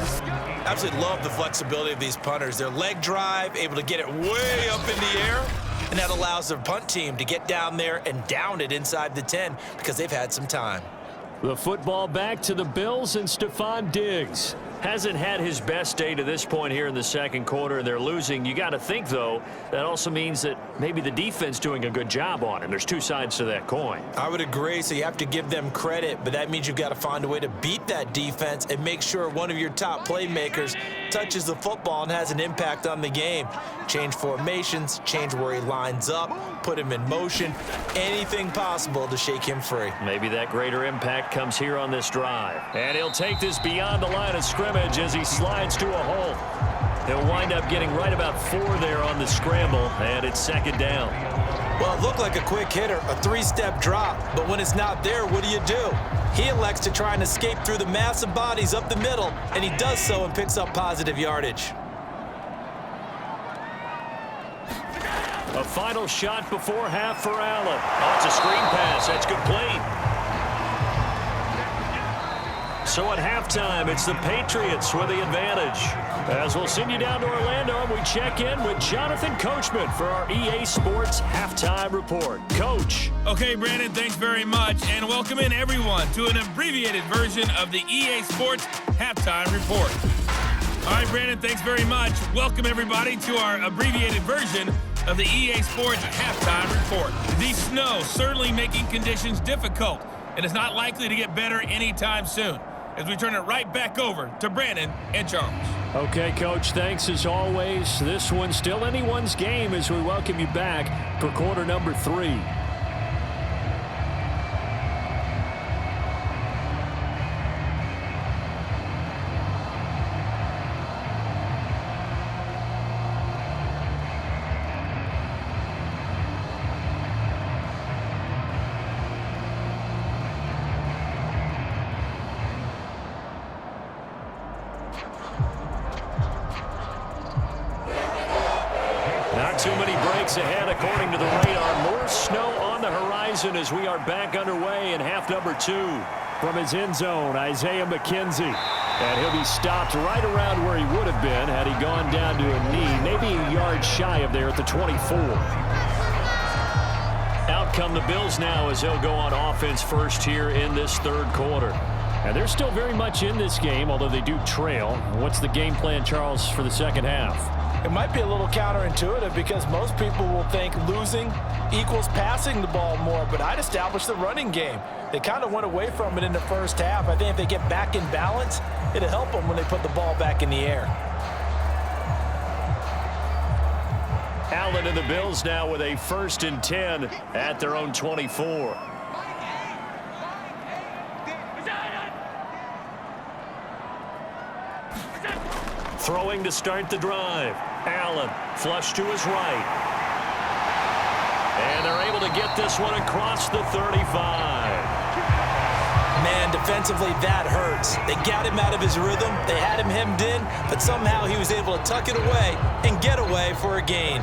Absolutely love the flexibility of these punters. Their leg drive, able to get it way up in the air, and that allows their punt team to get down there and down it inside the 10 because they've had some time. The football back to the Bills, and Stefon Diggs hasn't had his best day to this point here in the second quarter, and they're losing. You got to think, though, that also means that maybe the defense doing a good job on him. There's two sides to that coin. I would agree, so you have to give them credit, but that means you've got to find a way to beat that defense and make sure one of your top playmakers touches the football and has an impact on the game. Change formations, change where he lines up, put him in motion, anything possible to shake him free. Maybe that greater impact comes here on this drive. And he'll take this beyond the line of scrimmage as he slides to a hole. He'll wind up getting right about 4 there on the scramble, and it's second down. Well, it looked like a quick hitter, a 3-step drop, but when it's not there, what do? He elects to try and escape through the massive bodies up the middle, and he does so and picks up positive yardage. A final shot before half for Allen. Oh, it's a screen pass. That's complete. So at halftime, it's the Patriots with the advantage. As we'll send you down to Orlando, and we check in with Jonathan Coachman for our EA Sports Halftime Report. Coach. Okay, Brandon, thanks very much. And welcome in, everyone, to an abbreviated version of the EA Sports Halftime Report. All right, Brandon, thanks very much. Welcome, everybody, to our abbreviated version of the EA Sports Halftime Report. The snow certainly making conditions difficult, and it's not likely to get better anytime soon, as we turn it right back over to Brandon and Charles. Okay, Coach, thanks as always. This one's still anyone's game as we welcome you back for quarter number 3. Not too many breaks ahead according to the radar. More snow on the horizon as we are back underway in half number 2. From his end zone, Isaiah McKenzie. And he'll be stopped right around where he would have been had he gone down to a knee, maybe a yard shy of there at the 24. Out come the Bills now as they'll go on offense first here in this third quarter. And they're still very much in this game, although they do trail. What's the game plan, Charles, for the second half? It might be a little counterintuitive because most people will think losing equals passing the ball more, but I'd establish the running game. They kind of went away from it in the first half. I think if they get back in balance, it'll help them when they put the ball back in the air. Allen and the Bills now with a 1st and 10 at their own 24. Throwing to start the drive. Allen, flush to his right. And they're able to get this one across the 35. Man, defensively, that hurts. They got him out of his rhythm. They had him hemmed in, but somehow he was able to tuck it away and get away for a gain.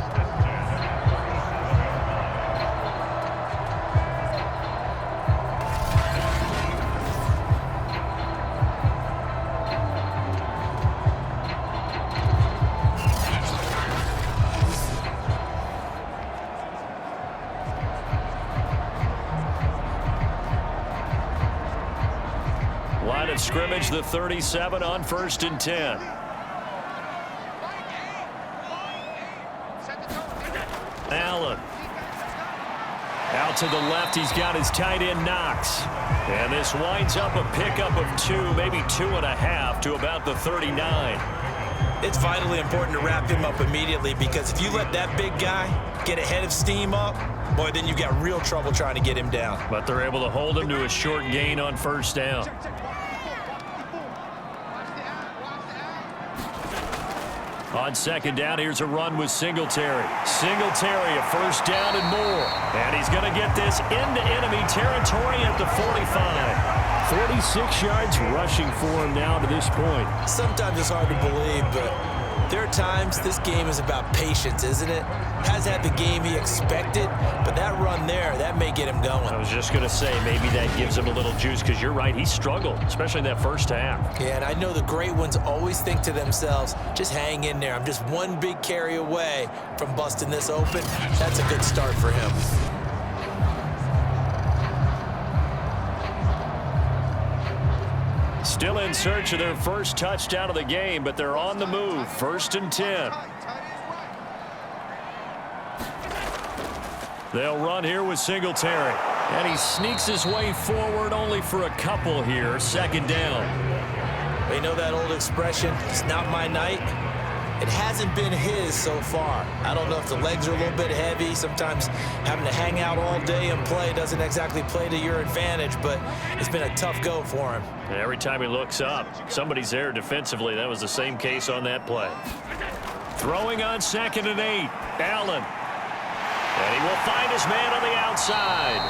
Line of scrimmage, the 37 on 1st and 10. Allen. Out to the left, he's got his tight end Knox. And this winds up a pickup of 2, maybe 2.5 to about the 39. It's vitally important to wrap him up immediately because if you let that big guy get ahead of steam up, boy, then you've got real trouble trying to get him down. But they're able to hold him to a short gain on 1st down. On 2nd down, here's a run with Singletary. Singletary, a 1st down and more. And he's going to get this into enemy territory at the 45. 46 yards rushing for him now to this point. Sometimes it's hard to believe, but there are times this game is about patience, isn't it? Has had the game he expected, but that run there, that may get him going. I was just going to say, maybe that gives him a little juice because you're right, he struggled, especially in that first half. Yeah, and I know the great ones always think to themselves, just hang in there. I'm just one big carry away from busting this open. That's a good start for him. Still in search of their first touchdown of the game, but they're on the move. 1st and 10. They'll run here with Singletary. And he sneaks his way forward only for a couple here. 2nd down. They know that old expression, it's not my night. It hasn't been his so far. I don't know if the legs are a little bit heavy. Sometimes having to hang out all day and play doesn't exactly play to your advantage, but it's been a tough go for him. And every time he looks up, somebody's there defensively. That was the same case on that play. Throwing on 2nd and 8. Allen. And he will find his man on the outside.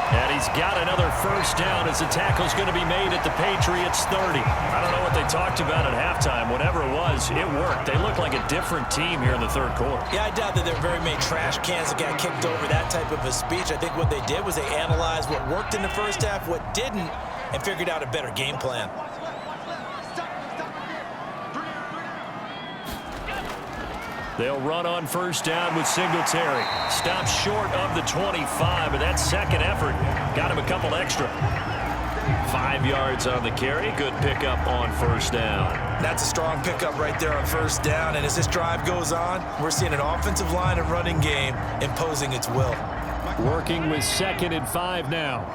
And he's got another first down as the tackle's going to be made at the Patriots 30. I don't know what they talked about at halftime. Whatever it was, it worked. They look like a different team here in the third quarter. Yeah, I doubt that there are very many trash cans that got kicked over, that type of a speech. I think what they did was they analyzed what worked in the first half, what didn't, and figured out a better game plan. They'll run on first down with Singletary. Stops short of the 25, but that second effort got him a couple extra. 5 yards on the carry. Good pickup on first down. That's a strong pickup right there on first down, and as this drive goes on, we're seeing an offensive line and running game imposing its will. Working with 2nd and 5 now.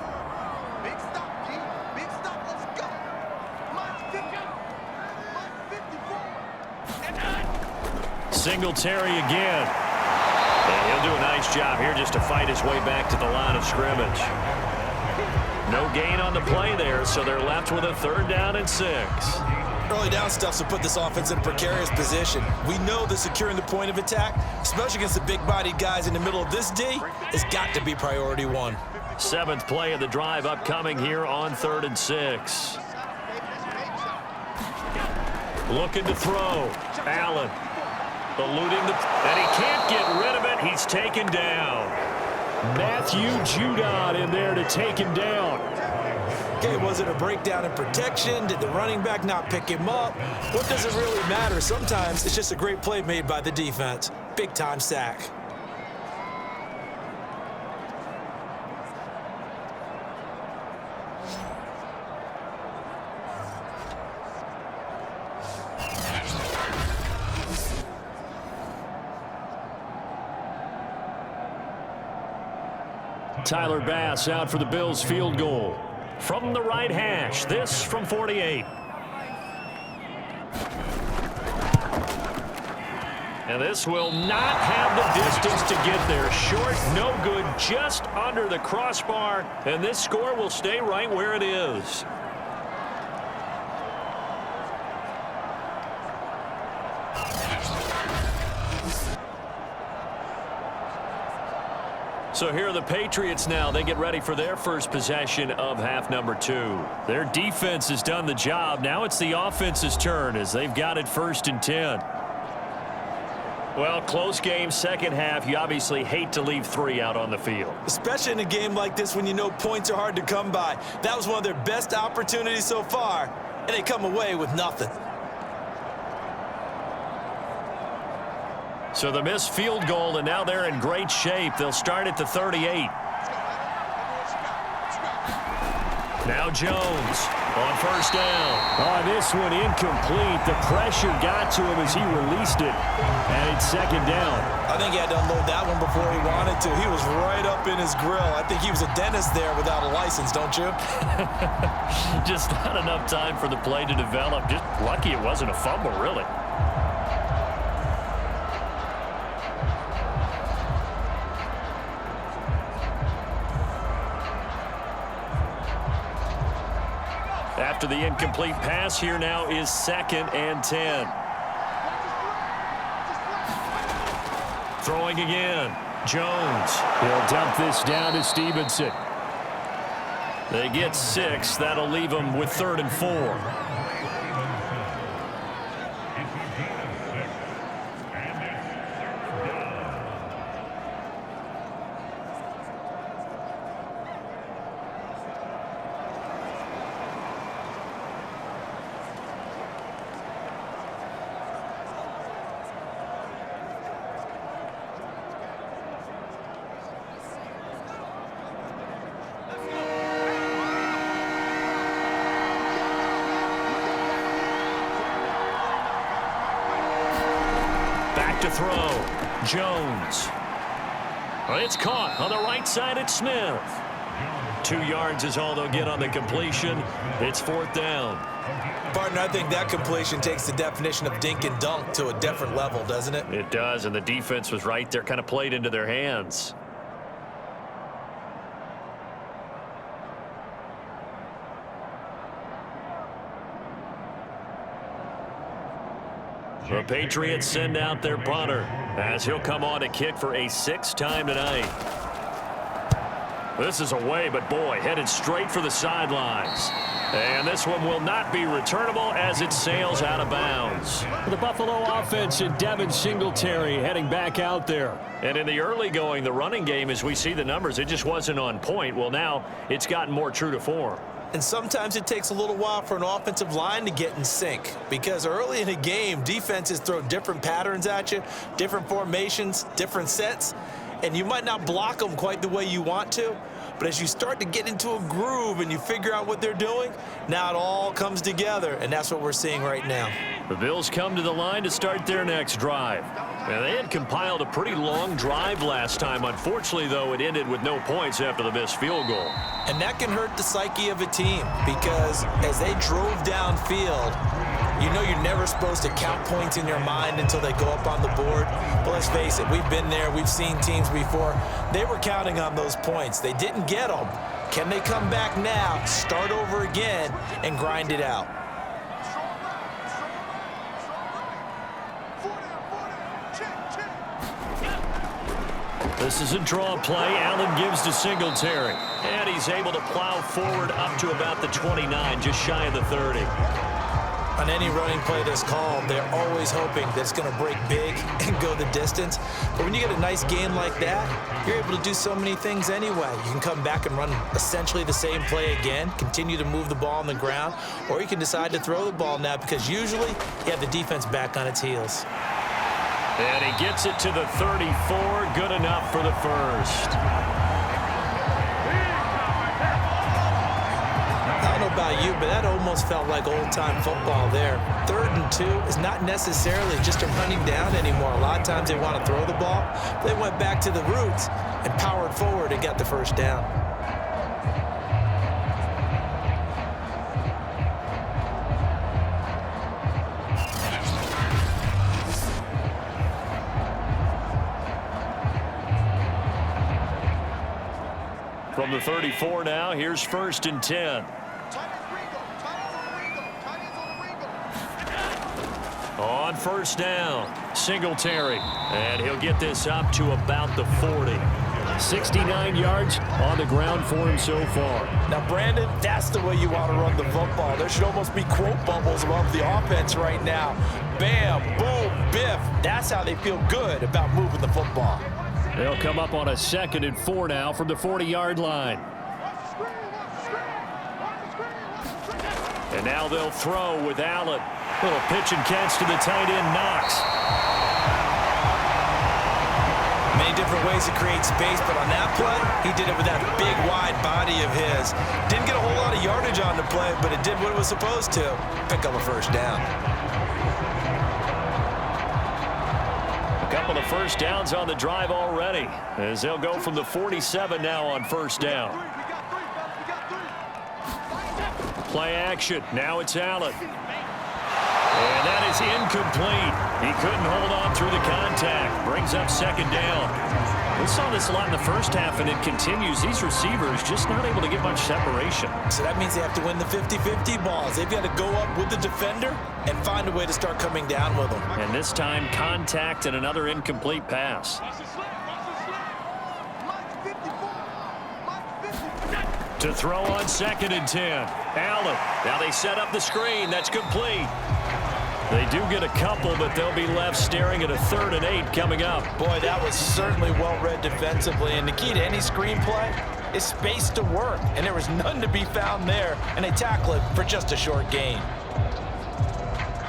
Big stop, G. Big stop. Let's go. Mine's 50. Mine's 54. Singletary again. And he'll do a nice job here just to fight his way back to the line of scrimmage. No gain on the play there, so they're left with a 3rd down and 6. Early down stuff to put this offense in a precarious position. We know that securing the point of attack, especially against the big-bodied guys in the middle of this D, has got to be priority 1. 7th play of the drive upcoming here on 3rd and 6. Looking to throw. Allen. Eluding and he can't get rid of it. He's taken down. Matthew Judon in there to take him down. Okay, was it a breakdown in protection? Did the running back not pick him up? What does it really matter? Sometimes it's just a great play made by the defense. Big-time sack. Tyler Bass out for the Bills field goal. From the right hash, this from 48. And this will not have the distance to get there. Short, no good, just under the crossbar. And this score will stay right where it is. So here are the Patriots now. They get ready for their first possession of half number 2. Their defense has done the job. Now it's the offense's turn as they've got it 1st and 10. Well, close game, second half. You obviously hate to leave 3 out on the field. Especially in a game like this when you know points are hard to come by. That was one of their best opportunities so far, and they come away with nothing. So the missed field goal, and now they're in great shape. They'll start at the 38. Now Jones on first down. Oh, this one incomplete. The pressure got to him as he released it, and it's 2nd down. I think he had to unload that one before he wanted to. He was right up in his grill. I think he was a dentist there without a license, don't you? Just not enough time for the play to develop. Just lucky it wasn't a fumble, really. After the incomplete pass, here now is 2nd and 10. Throwing again. Jones. He'll dump this down to Stevenson. They get 6. That'll leave them with 3rd and 4. To throw. Jones. It's caught on the right side at Smith. 2 yards is all they'll get on the completion. It's 4th down. Partner, I think that completion takes the definition of dink and dunk to a different level, doesn't it? It does, and the defense was right there, kind of played into their hands. The Patriots send out their punter as he'll come on to kick for a 6th time tonight. This is away, but boy, headed straight for the sidelines. And this one will not be returnable as it sails out of bounds. The Buffalo offense and Devin Singletary heading back out there. And in the early going, the running game, as we see the numbers, it just wasn't on point. Well, now it's gotten more true to form. And sometimes it takes a little while for an offensive line to get in sync, because early in a game, defenses throw different patterns at you, different formations, different sets, and you might not block them quite the way you want to. But as you start to get into a groove and you figure out what they're doing, now it all comes together, and that's what we're seeing right now. The Bills come to the line to start their next drive. Now, they had compiled a pretty long drive last time. Unfortunately, though, it ended with no points after the missed field goal. And that can hurt the psyche of a team, because as they drove downfield, you know you're never supposed to count points in your mind until they go up on the board. But let's face it, we've been there. We've seen teams before. They were counting on those points. They didn't get them. Can they come back now, start over again, and grind it out? This is a draw play. Allen gives to Singletary. And he's able to plow forward up to about the 29, just shy of the 30. On any running play that's called, they're always hoping that it's going to break big and go the distance. But when you get a nice game like that, you're able to do so many things anyway. You can come back and run essentially the same play again, continue to move the ball on the ground, or you can decide to throw the ball now, because usually you have the defense back on its heels. And he gets it to the 34. Good enough for the first. I don't know about you, but that almost felt like old-time football there. 3rd and 2 is not necessarily just a running down anymore. A lot of times they want to throw the ball. They went back to the roots and powered forward and got the first down. From the 34 now, here's 1st and 10. On 1st down, Singletary, and he'll get this up to about the 40. 69 yards on the ground for him so far. Now, Brandon, that's the way you want to run the football. There should almost be quote bubbles above the offense right now. Bam, boom, biff. That's how they feel good about moving the football. They'll come up on a 2nd and 4 now from the 40-yard line. And now they'll throw with Allen. Little pitch and catch to the tight end, Knox. Many different ways to create space, but on that play, he did it with that big, wide body of his. Didn't get a whole lot of yardage on the play, but it did what it was supposed to. Pick up a first down. A couple of first downs on the drive already, as they'll go from the 47 now on 1st down. Play action. Now it's Allen. And that is incomplete. He couldn't hold on through the contact. Brings up 2nd down. We saw this a lot in the first half, and it continues. These receivers just not able to get much separation. So that means they have to win the 50-50 balls. They've got to go up with the defender and find a way to start coming down with them. And this time, contact and another incomplete pass. To throw on 2nd and 10. Allen. Now they set up the screen. That's complete. They do get a couple, but they'll be left staring at a 3rd and 8 coming up. Boy, that was certainly well-read defensively. And the key to any screenplay is space to work. And there was none to be found there. And they tackle it for just a short gain.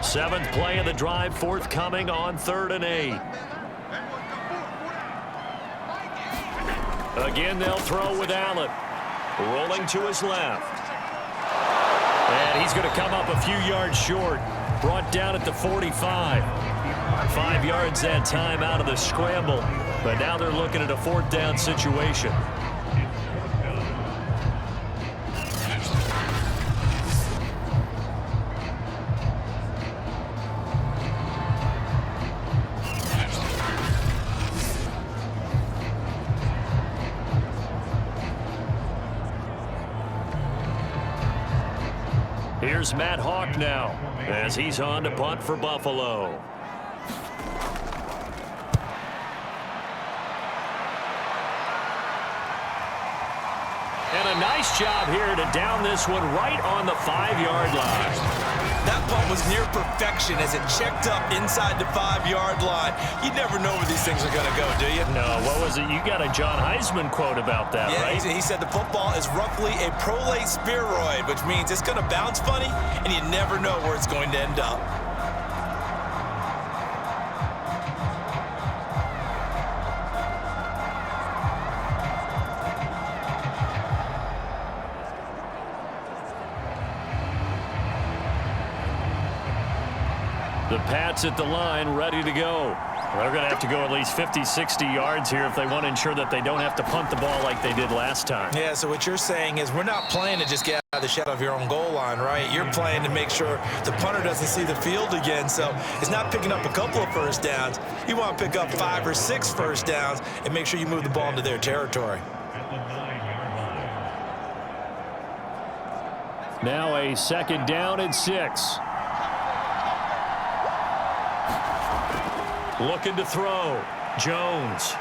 7th play of the drive, forthcoming on 3rd and 8. Again, they'll throw with Allen. Rolling to his left. And he's going to come up a few yards short. Brought down at the 45. 5 yards that time out of the scramble. But now they're looking at a 4th down situation. Here's Matt Hawk now, as he's on to punt for Buffalo. And a nice job here to down this one right on the 5-yard line. That punt was near perfection as it checked up inside the 5-yard line. You never know where these things are going to go, do you? No, what was it? You got a John Heisman quote about that, yeah, right? He said the football is roughly a prolate spheroid, which means it's going to bounce funny, and you never know where it's going to end up. The Pats at the line, ready to go. They're going to have to go at least 50, 60 yards here if they want to ensure that they don't have to punt the ball like they did last time. Yeah, so what you're saying is we're not playing to just get out of the shadow of your own goal line, right? You're playing to make sure the punter doesn't see the field again. So it's not picking up a couple of first downs. You want to pick up 5 or 6 first downs and make sure you move the ball into their territory. Now a 2nd down and 6. Looking to throw. Jones.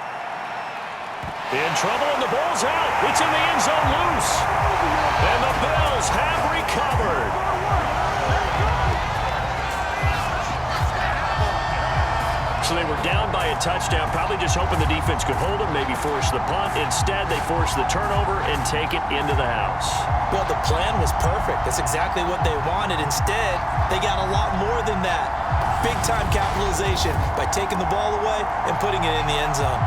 In trouble, and the ball's out. It's in the end zone loose. And the Bills have recovered. So they were down by a touchdown, probably just hoping the defense could hold them, maybe force the punt. Instead, they forced the turnover and take it into the house. Well, the plan was perfect. That's exactly what they wanted. Instead, they got a lot more than that. Big-time capitalization by taking the ball away and putting it in the end zone.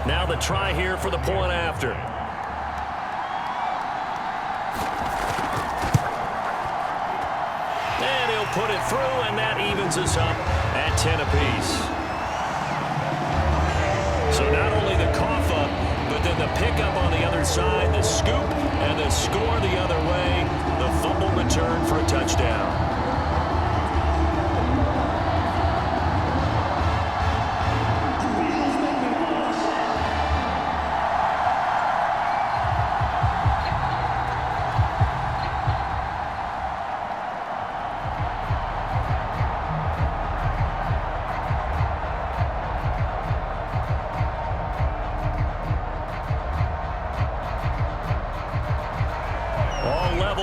Now the try here for the point after. And he'll put it through, and that evens us up at 10 apiece. So not only the cough up, but then the pickup on the other side, the scoop, and the score the other way, the fumble return for a touchdown.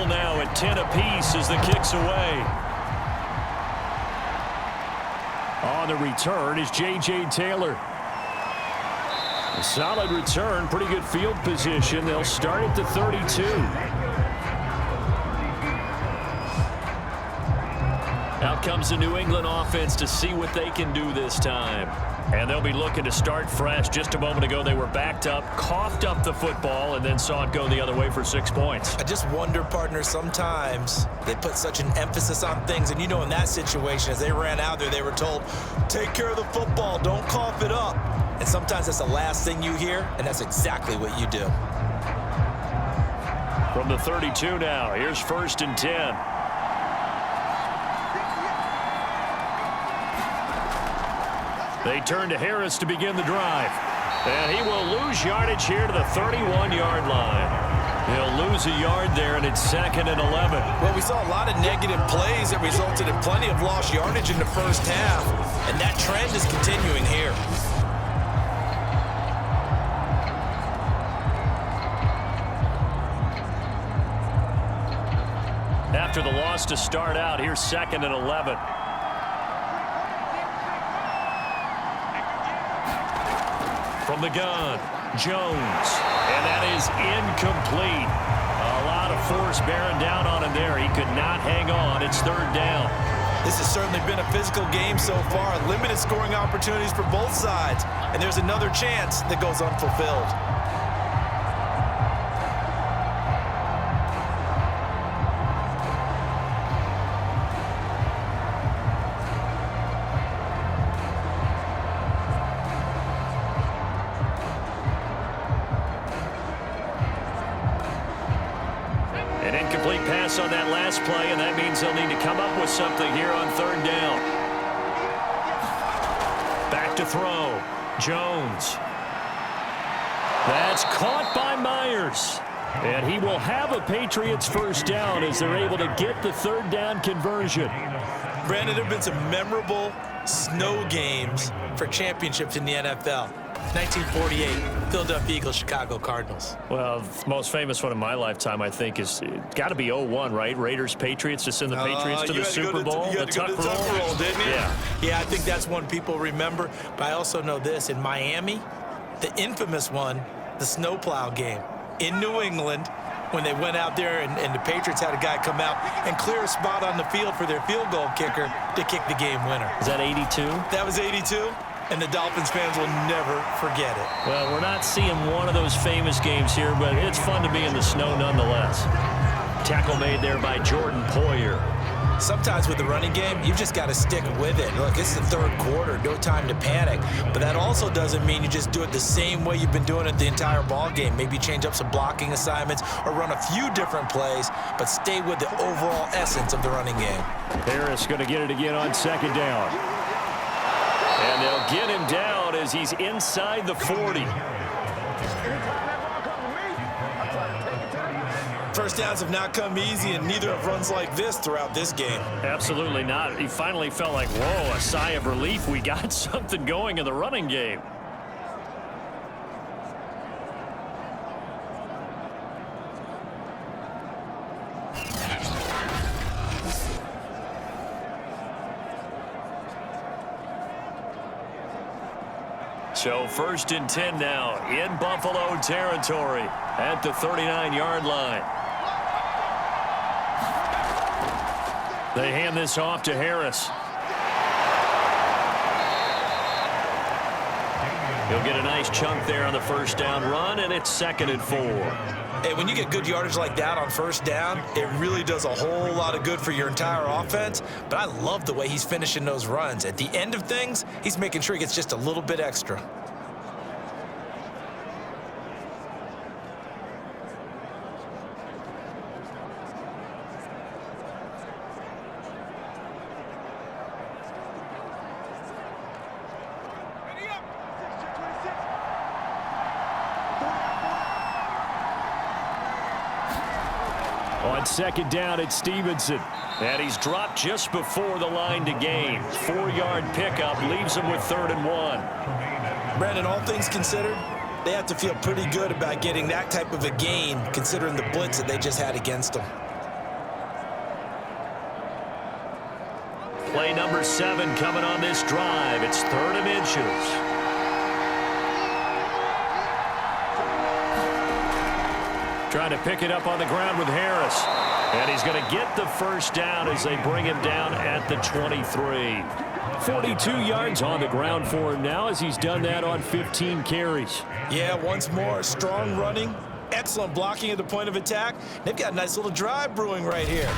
Now at 10 apiece as the kick's away. On the return is J.J. Taylor. A solid return, pretty good field position. They'll start at the 32. Out comes the New England offense to see what they can do this time. And they'll be looking to start fresh. Just a moment ago, they were backed up, coughed up the football, and then saw it go the other way for 6 points. I just wonder, partner, sometimes they put such an emphasis on things. And, you know, in that situation, as they ran out there, they were told, take care of the football, don't cough it up. And sometimes that's the last thing you hear, and that's exactly what you do. From the 32 now, here's 1st and 10. They turn to Harris to begin the drive. And he will lose yardage here to the 31-yard line. He'll lose a yard there, and it's 2nd and 11. Well, we saw a lot of negative plays that resulted in plenty of lost yardage in the first half. And that trend is continuing here. After the loss to start out, here's 2nd and 11. From the gun, Jones, and that is incomplete. A lot of force bearing down on him there. He could not hang on. It's 3rd down. This has certainly been a physical game so far. Limited scoring opportunities for both sides. And there's another chance that goes unfulfilled. Incomplete pass on that last play, and that means they'll need to come up with something here on third down. Back to throw. Jones. That's caught by Myers. And he will have a Patriots first down as they're able to get the third down conversion. Brandon, there have been some memorable snow games for championships in the NFL. 1948, Philadelphia Eagles, Chicago Cardinals. Well, the most famous one in my lifetime, I think, is got to be 01, right? Raiders, Patriots, to send the Patriots to the Super Bowl. You had to go to the Tuck roll, didn't you? Yeah, I think that's one people remember. But I also know this. In Miami, the infamous one, the snowplow game in New England, when they went out there and the Patriots had a guy come out and clear a spot on the field for their field goal kicker to kick the game winner. Is that 82? That was 82. And the Dolphins fans will never forget it. Well, we're not seeing one of those famous games here, but it's fun to be in the snow nonetheless. Tackle made there by Jordan Poyer. Sometimes with the running game, you've just got to stick with it. Look, it's the third quarter, no time to panic. But that also doesn't mean you just do it the same way you've been doing it the entire ball game. Maybe change up some blocking assignments or run a few different plays, but stay with the overall essence of the running game. Harris going to get it again on second down. And they'll get him down as he's inside the 40. First downs have not come easy, and neither have runs like this throughout this game. Absolutely not. He finally felt like, whoa, a sigh of relief. We got something going in the running game. So 1st and 10 now in Buffalo territory at the 39-yard line. They hand this off to Harris. He'll get a nice chunk there on the first down run, and it's 2nd and 4. Hey, when you get good yardage like that on first down, it really does a whole lot of good for your entire offense. But I love the way he's finishing those runs. At the end of things, he's making sure he gets just a little bit extra. On second down, it's Stevenson. And he's dropped just before the line to gain. 4-yard pickup leaves him with 3rd and 1. Brandon, all things considered, they have to feel pretty good about getting that type of a gain, considering the blitz that they just had against them. Play number 7 coming on this drive. It's 3rd and inches. Trying to pick it up on the ground with Harris. And he's going to get the first down as they bring him down at the 23. 42 yards on the ground for him now as he's done that on 15 carries. Yeah, once more, strong running, excellent blocking at the point of attack. They've got a nice little drive brewing right here.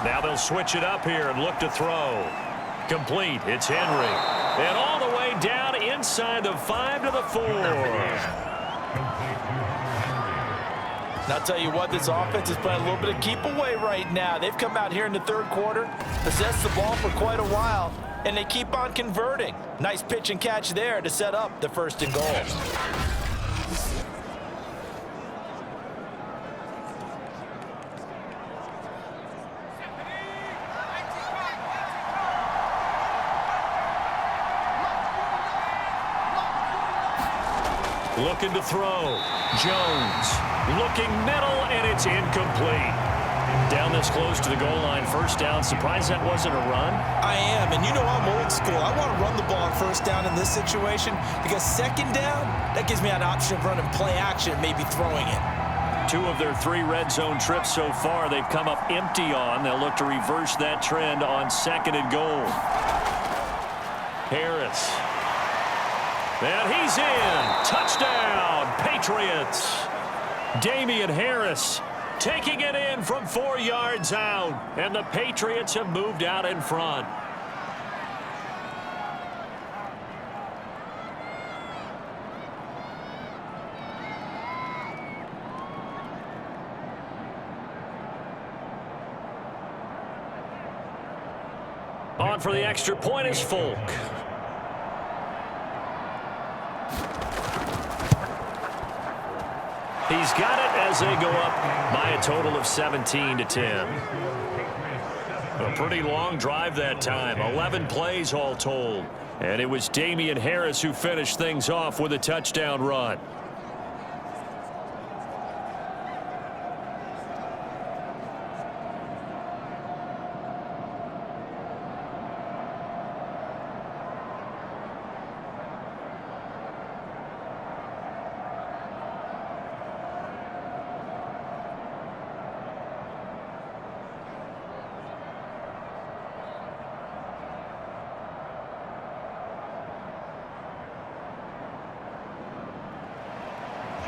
Now they'll switch it up here and look to throw. Complete. It's Henry. And all the way down inside the 5 to the 4. And I'll tell you what, this offense is playing a little bit of keep away right now. They've come out here in the third quarter, possessed the ball for quite a while, and they keep on converting. Nice pitch and catch there to set up the 1st and goal. Looking to throw. Jones looking middle, and it's incomplete. Down this close to the goal line, first down. Surprised that wasn't a run? I am, and you know I'm old school. I want to run the ball on first down in this situation because second down, that gives me an option of running play action and maybe throwing it. 2 of their 3 red zone trips so far, they've come up empty on. They'll look to reverse that trend on 2nd and goal. Harris. And he's in. Touchdown, Patriots. Damian Harris taking it in from 4 yards out, and the Patriots have moved out in front. On for the extra point is Folk. He's got it as they go up by a total of 17-10. A pretty long drive that time, 11 plays all told. And it was Damian Harris who finished things off with a touchdown run.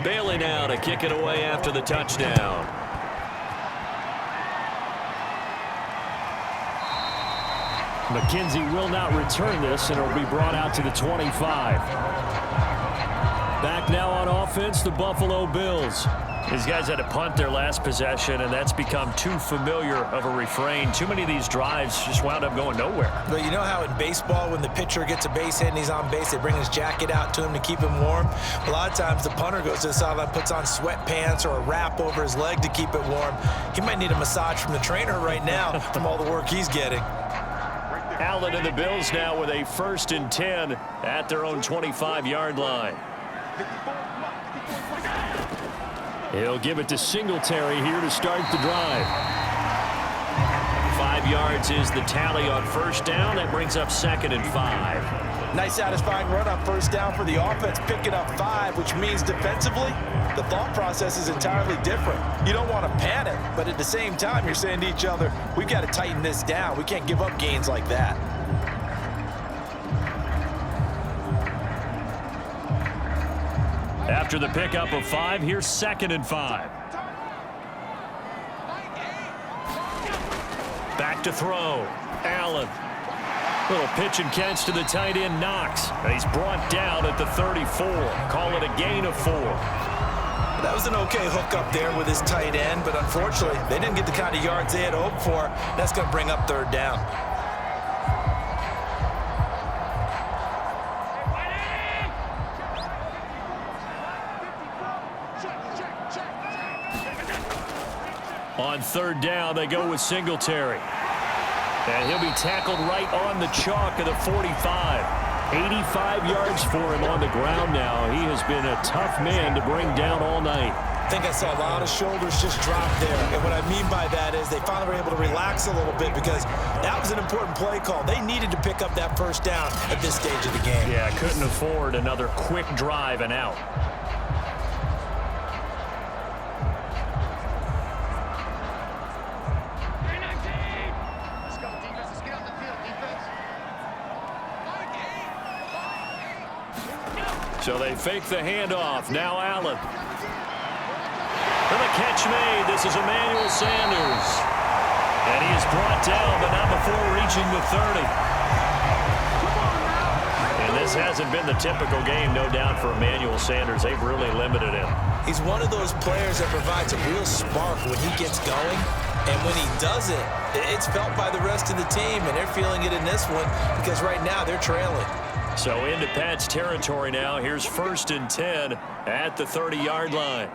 Bailey now to kick it away after the touchdown. McKenzie will not return this, and it'll be brought out to the 25. Back now on offense, the Buffalo Bills. These guys had to punt their last possession, and that's become too familiar of a refrain. Too many of these drives just wound up going nowhere. But you know how in baseball, when the pitcher gets a base hit and he's on base, they bring his jacket out to him to keep him warm? A lot of times the punter goes to the sideline, puts on sweatpants or a wrap over his leg to keep it warm. He might need a massage from the trainer right now from all the work he's getting. Allen and the Bills now with a 1st and 10 at their own 25-yard line. He'll give it to Singletary here to start the drive. 5 yards is the tally on 1st down. That brings up 2nd and 5. Nice satisfying run on 1st down for the offense, picking up 5, which means defensively, the thought process is entirely different. You don't want to panic, but at the same time, you're saying to each other, we've got to tighten this down. We can't give up gains like that. After the pickup of 5, here's 2nd and 5. Back to throw. Allen. Little pitch and catch to the tight end, Knox. And he's brought down at the 34. Call it a gain of 4. That was an okay hook up there with his tight end, but unfortunately, they didn't get the kind of yards they had hoped for. That's going to bring up 3rd down. On 3rd down, they go with Singletary. And he'll be tackled right on the chalk of the 45. 85 yards for him on the ground now. He has been a tough man to bring down all night. I think I saw a lot of shoulders just drop there. And what I mean by that is they finally were able to relax a little bit because that was an important play call. They needed to pick up that 1st down at this stage of the game. Yeah, couldn't afford another quick drive and out. So they fake the handoff. Now Allen. And the catch made. This is Emmanuel Sanders. And he is brought down, but not before reaching the 30. And this hasn't been the typical game, no doubt, for Emmanuel Sanders. They've really limited him. He's one of those players that provides a real spark when he gets going. And when he does it, it's felt by the rest of the team, and they're feeling it in this one because right now they're trailing. So into Pat's territory now. Here's 1st and 10 at the 30-yard line.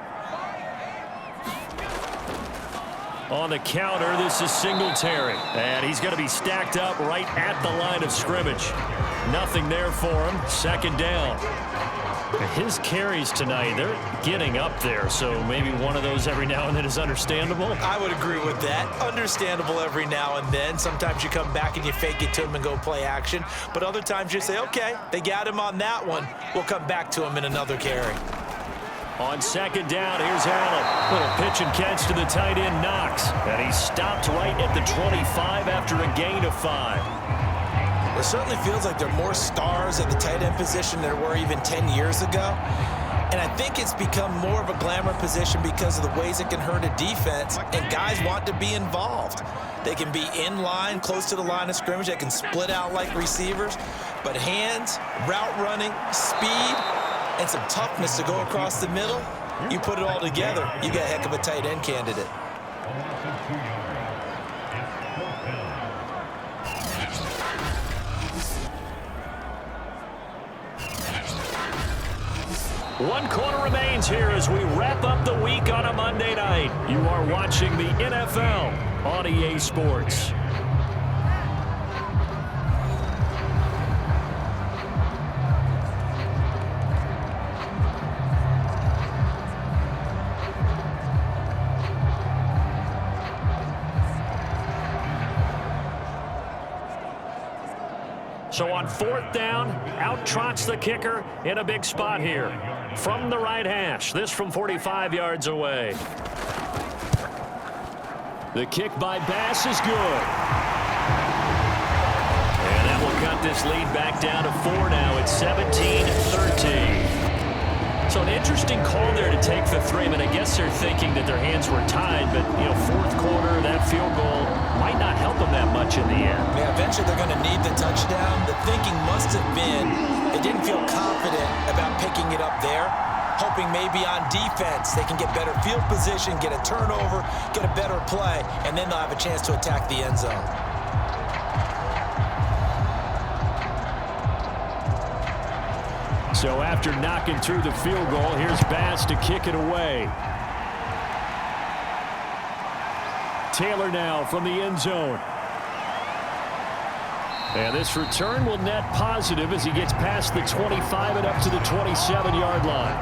On the counter, this is Singletary. And he's going to be stacked up right at the line of scrimmage. Nothing there for him. 2nd down. His carries tonight, they're getting up there, so maybe one of those every now and then is understandable. I would agree with that. Understandable every now and then. Sometimes you come back and you fake it to him and go play action. But other times you say, okay, they got him on that one. We'll come back to him in another carry. On 2nd down, here's Allen. Little pitch and catch to the tight end, Knox. And he's stopped right at the 25 after a gain of 5. It certainly feels like there are more stars at the tight end position than there were even 10 years ago. And I think it's become more of a glamour position because of the ways it can hurt a defense, and guys want to be involved. They can be in line, close to the line of scrimmage. They can split out like receivers. But hands, route running, speed, and some toughness to go across the middle, you put it all together, you got a heck of a tight end candidate. One quarter remains here as we wrap up the week on a Monday night. You are watching the NFL on EA Sports. So on fourth down, out trots the kicker in a big spot here. From the right hash, this from 45 yards away. The kick by Bass is good. And that will cut this lead back down to 4 now. It's 17-13. So an interesting call there to take the 3. I mean, I guess they're thinking that their hands were tied, but, you know, fourth quarter, that field goal might not help them that much in the end. Yeah, eventually they're going to need the touchdown. The thinking must have been they didn't feel confident about picking it up there, hoping maybe on defense they can get better field position, get a turnover, get a better play, and then they'll have a chance to attack the end zone. So after knocking through the field goal, here's Bass to kick it away. Taylor now from the end zone. And this return will net positive as he gets past the 25 and up to the 27-yard line.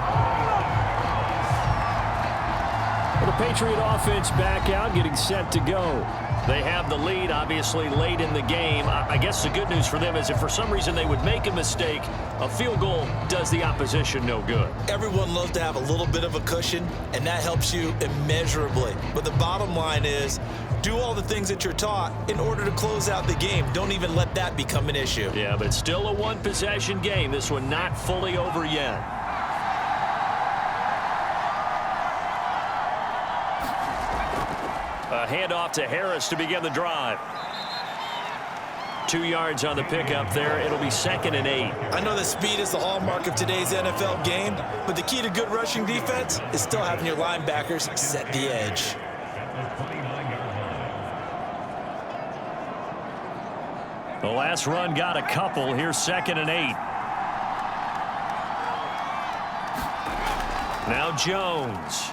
Well, the Patriot offense back out, getting set to go. They have the lead, obviously, late in the game. I guess the good news for them is if for some reason they would make a mistake, a field goal does the opposition no good. Everyone loves to have a little bit of a cushion, and that helps you immeasurably. But the bottom line is, do all the things that you're taught in order to close out the game. Don't even let that become an issue. Yeah, but still a one-possession game. This one not fully over yet. A handoff to Harris to begin the drive. 2 yards on the pickup there. It'll be 2nd and 8. I know that speed is the hallmark of today's NFL game, but the key to good rushing defense is still having your linebackers set the edge. The last run got a couple. Here's 2nd and 8. Now Jones.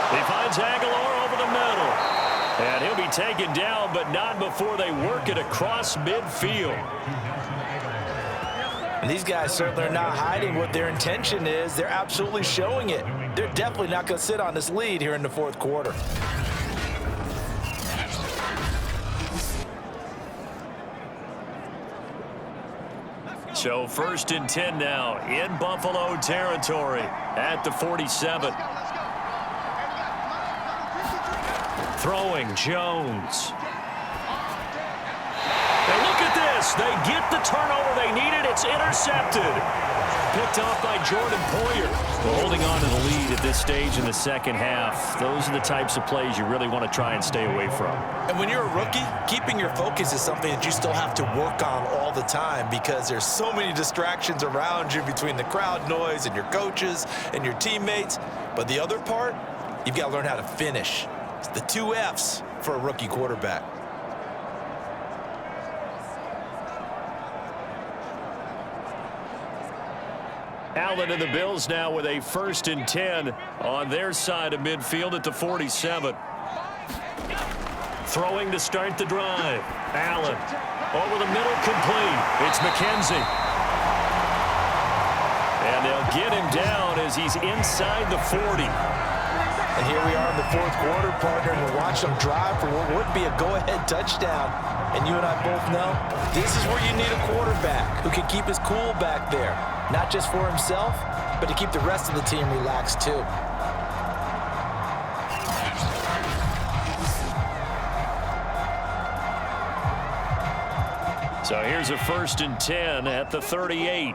He finds Aguilar over the middle. And he'll be taken down, but not before they work it across midfield. And these guys certainly are not hiding what their intention is. They're absolutely showing it. They're definitely not going to sit on this lead here in the fourth quarter. So 1st and 10 now in Buffalo territory at the 47. Throwing Jones. And look at this. They get the turnover they needed. It's intercepted. Picked off by Jordan Poyer. Well, holding on to the lead at this stage in the second half. Those are the types of plays you really want to try and stay away from. And when you're a rookie, keeping your focus is something that you still have to work on all the time because there's so many distractions around you between the crowd noise and your coaches and your teammates. But the other part, you've got to learn how to finish. It's the 2 F's for a rookie quarterback. Allen and the Bills now with a 1st and 10 on their side of midfield at the 47. Throwing to start the drive. Allen over the middle, complete. It's McKenzie. And they'll get him down as he's inside the 40. And here we are in the fourth quarter, partner, and watch them drive for what would be a go-ahead touchdown. And you and I both know this is where you need a quarterback who can keep his cool back there. Not just for himself, but to keep the rest of the team relaxed too. So here's a 1st and 10 at the 38.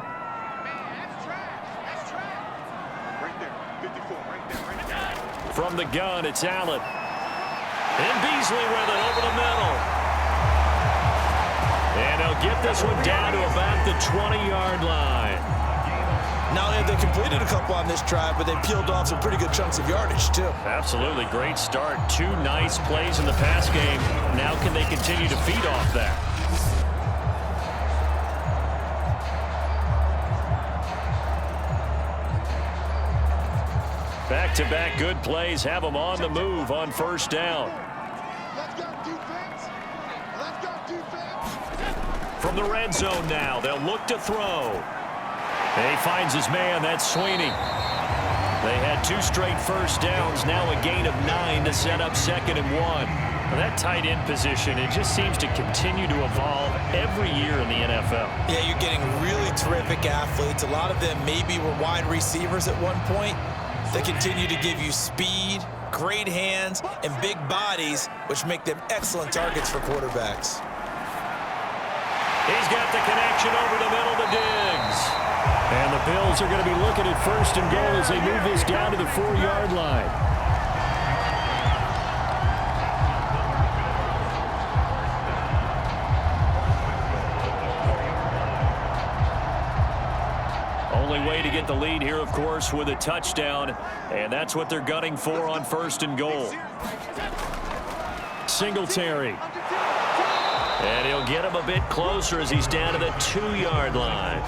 From the gun, it's Allen. And Beasley with it over the middle. And they'll get this one down to about the 20-yard line. Not only have they completed a couple on this drive, but they peeled off some pretty good chunks of yardage, too. Absolutely. Great start. 2 nice plays in the pass game. Now can they continue to feed off that? Back-to-back good plays have them on the move on first down. Let's go defense. Let's go defense. From the red zone now, they'll look to throw. And he finds his man. That's Sweeney. They had 2 straight first downs. Now a gain of 9 to set up 2nd and 1. Well, that tight end position, it just seems to continue to evolve every year in the NFL. Yeah, you're getting really terrific athletes. A lot of them maybe were wide receivers at one point. They continue to give you speed, great hands, and big bodies, which make them excellent targets for quarterbacks. He's got the connection over the middle to Diggs. And the Bills are going to be looking at 1st and goal as they move this down to the 4-yard line. Only way to get the lead here, of course, with a touchdown. And that's what they're gunning for on 1st and goal. Singletary. And he'll get him a bit closer as he's down to the 2-yard line.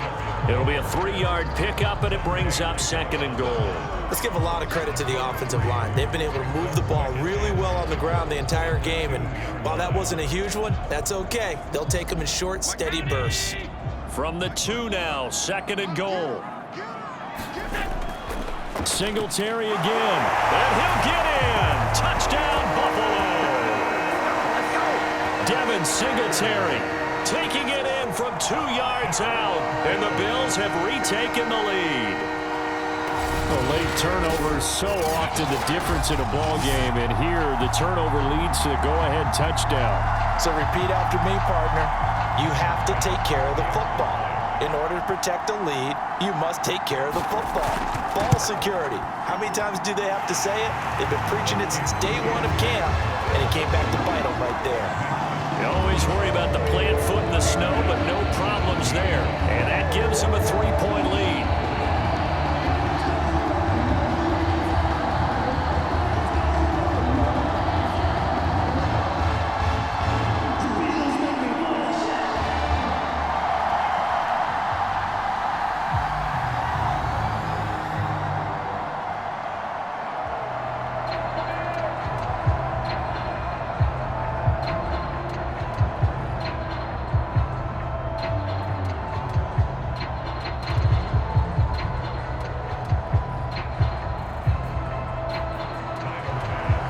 It'll be a 3-yard pickup, and it brings up 2nd and goal. Let's give a lot of credit to the offensive line. They've been able to move the ball really well on the ground the entire game, and while that wasn't a huge one, that's okay. They'll take them in short, steady bursts. From the 2 now, 2nd and goal. Singletary again, and he'll get in. Touchdown, Buffalo. Devin Singletary taking it in from 2 yards out, and the Bills have retaken the lead. The late turnovers so often the difference in a ball game, and here the turnover leads to the go-ahead touchdown. So repeat after me, partner. You have to take care of the football. In order to protect the lead, you must take care of the football. Ball security. How many times do they have to say it? They've been preaching it since day 1 of camp, and it came back to bite them right there. You always worry about the plant foot in the snow, but no problems there. And that gives them a 3-point lead.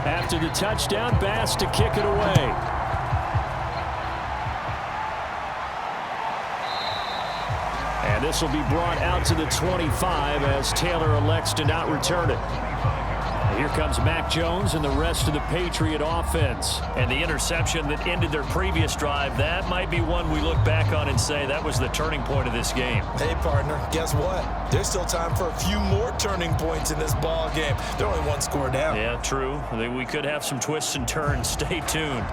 After the touchdown, Bass to kick it away. And this will be brought out to the 25 as Taylor elects to not return it. Here comes Mac Jones and the rest of the Patriot offense. And the interception that ended their previous drive, that might be one we look back on and say that was the turning point of this game. Hey, partner, guess what? There's still time for a few more turning points in this ball game. They're only 1 score down. Yeah, true. We could have some twists and turns. Stay tuned.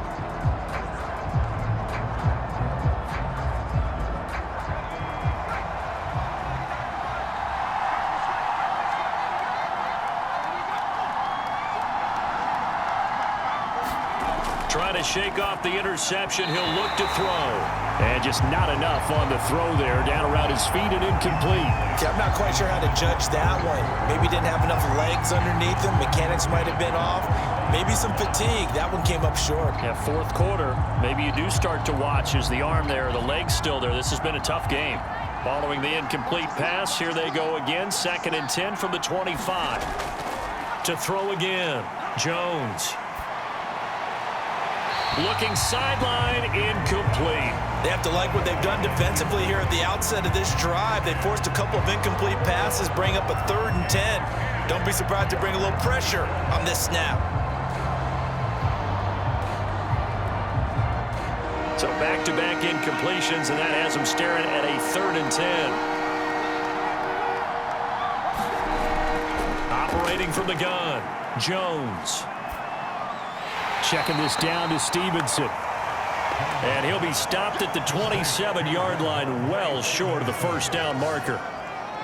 Trying to shake off the interception. He'll look to throw. And just not enough on the throw there. Down around his feet and incomplete. Yeah, I'm not quite sure how to judge that one. Maybe didn't have enough legs underneath him. Mechanics might have been off. Maybe some fatigue. That one came up short. Yeah, 4th quarter. Maybe you do start to watch as the arm there, the leg's still there. This has been a tough game. Following the incomplete pass, here they go again. 2nd and 10 from the 25. To throw again. Jones. Looking sideline, incomplete. They have to like what they've done defensively here at the outset of this drive. They forced a couple of incomplete passes, bring up a 3rd and 10. Don't be surprised to bring a little pressure on this snap. So back-to-back incompletions, and that has them staring at a 3rd and 10. Operating from the gun, Jones. Checking this down to Stevenson. And he'll be stopped at the 27-yard line, well short of the first down marker.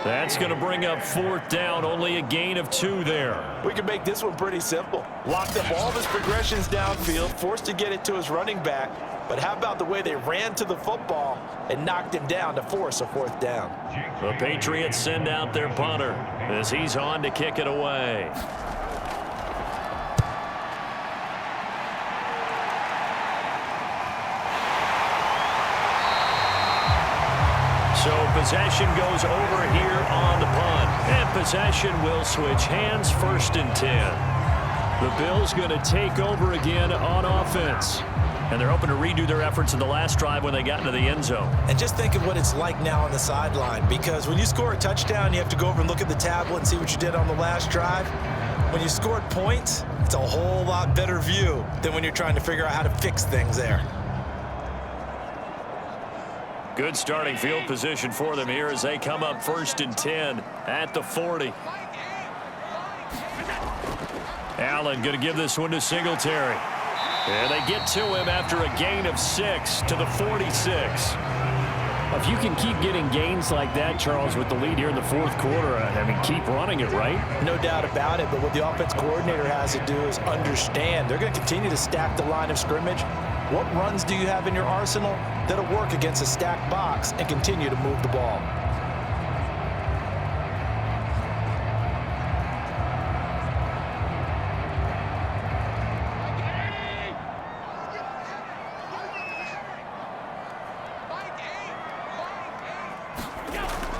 That's going to bring up 4th down, only a gain of 2 there. We can make this one pretty simple. Locked up all of his progressions downfield, forced to get it to his running back. But how about the way they ran to the football and knocked him down to force a 4th down? The Patriots send out their punter as he's on to kick it away. So possession goes over here on the punt. And possession will switch hands, 1st and 10. The Bills going to take over again on offense. And they're hoping to redo their efforts in the last drive when they got into the end zone. And just think of what it's like now on the sideline, because when you score a touchdown, you have to go over and look at the tablet and see what you did on the last drive. When you scored points, it's a whole lot better view than when you're trying to figure out how to fix things there. Good starting field position for them here as they come up 1st and 10 at the 40. Allen going to give this one to Singletary. And they get to him after a gain of 6 to the 46. If you can keep getting gains like that, Charles, with the lead here in the 4th quarter, I mean, keep running it, right? No doubt about it, but what the offense coordinator has to do is understand. They're going to continue to stack the line of scrimmage. What runs do you have in your arsenal that'll work against a stacked box and continue to move the ball?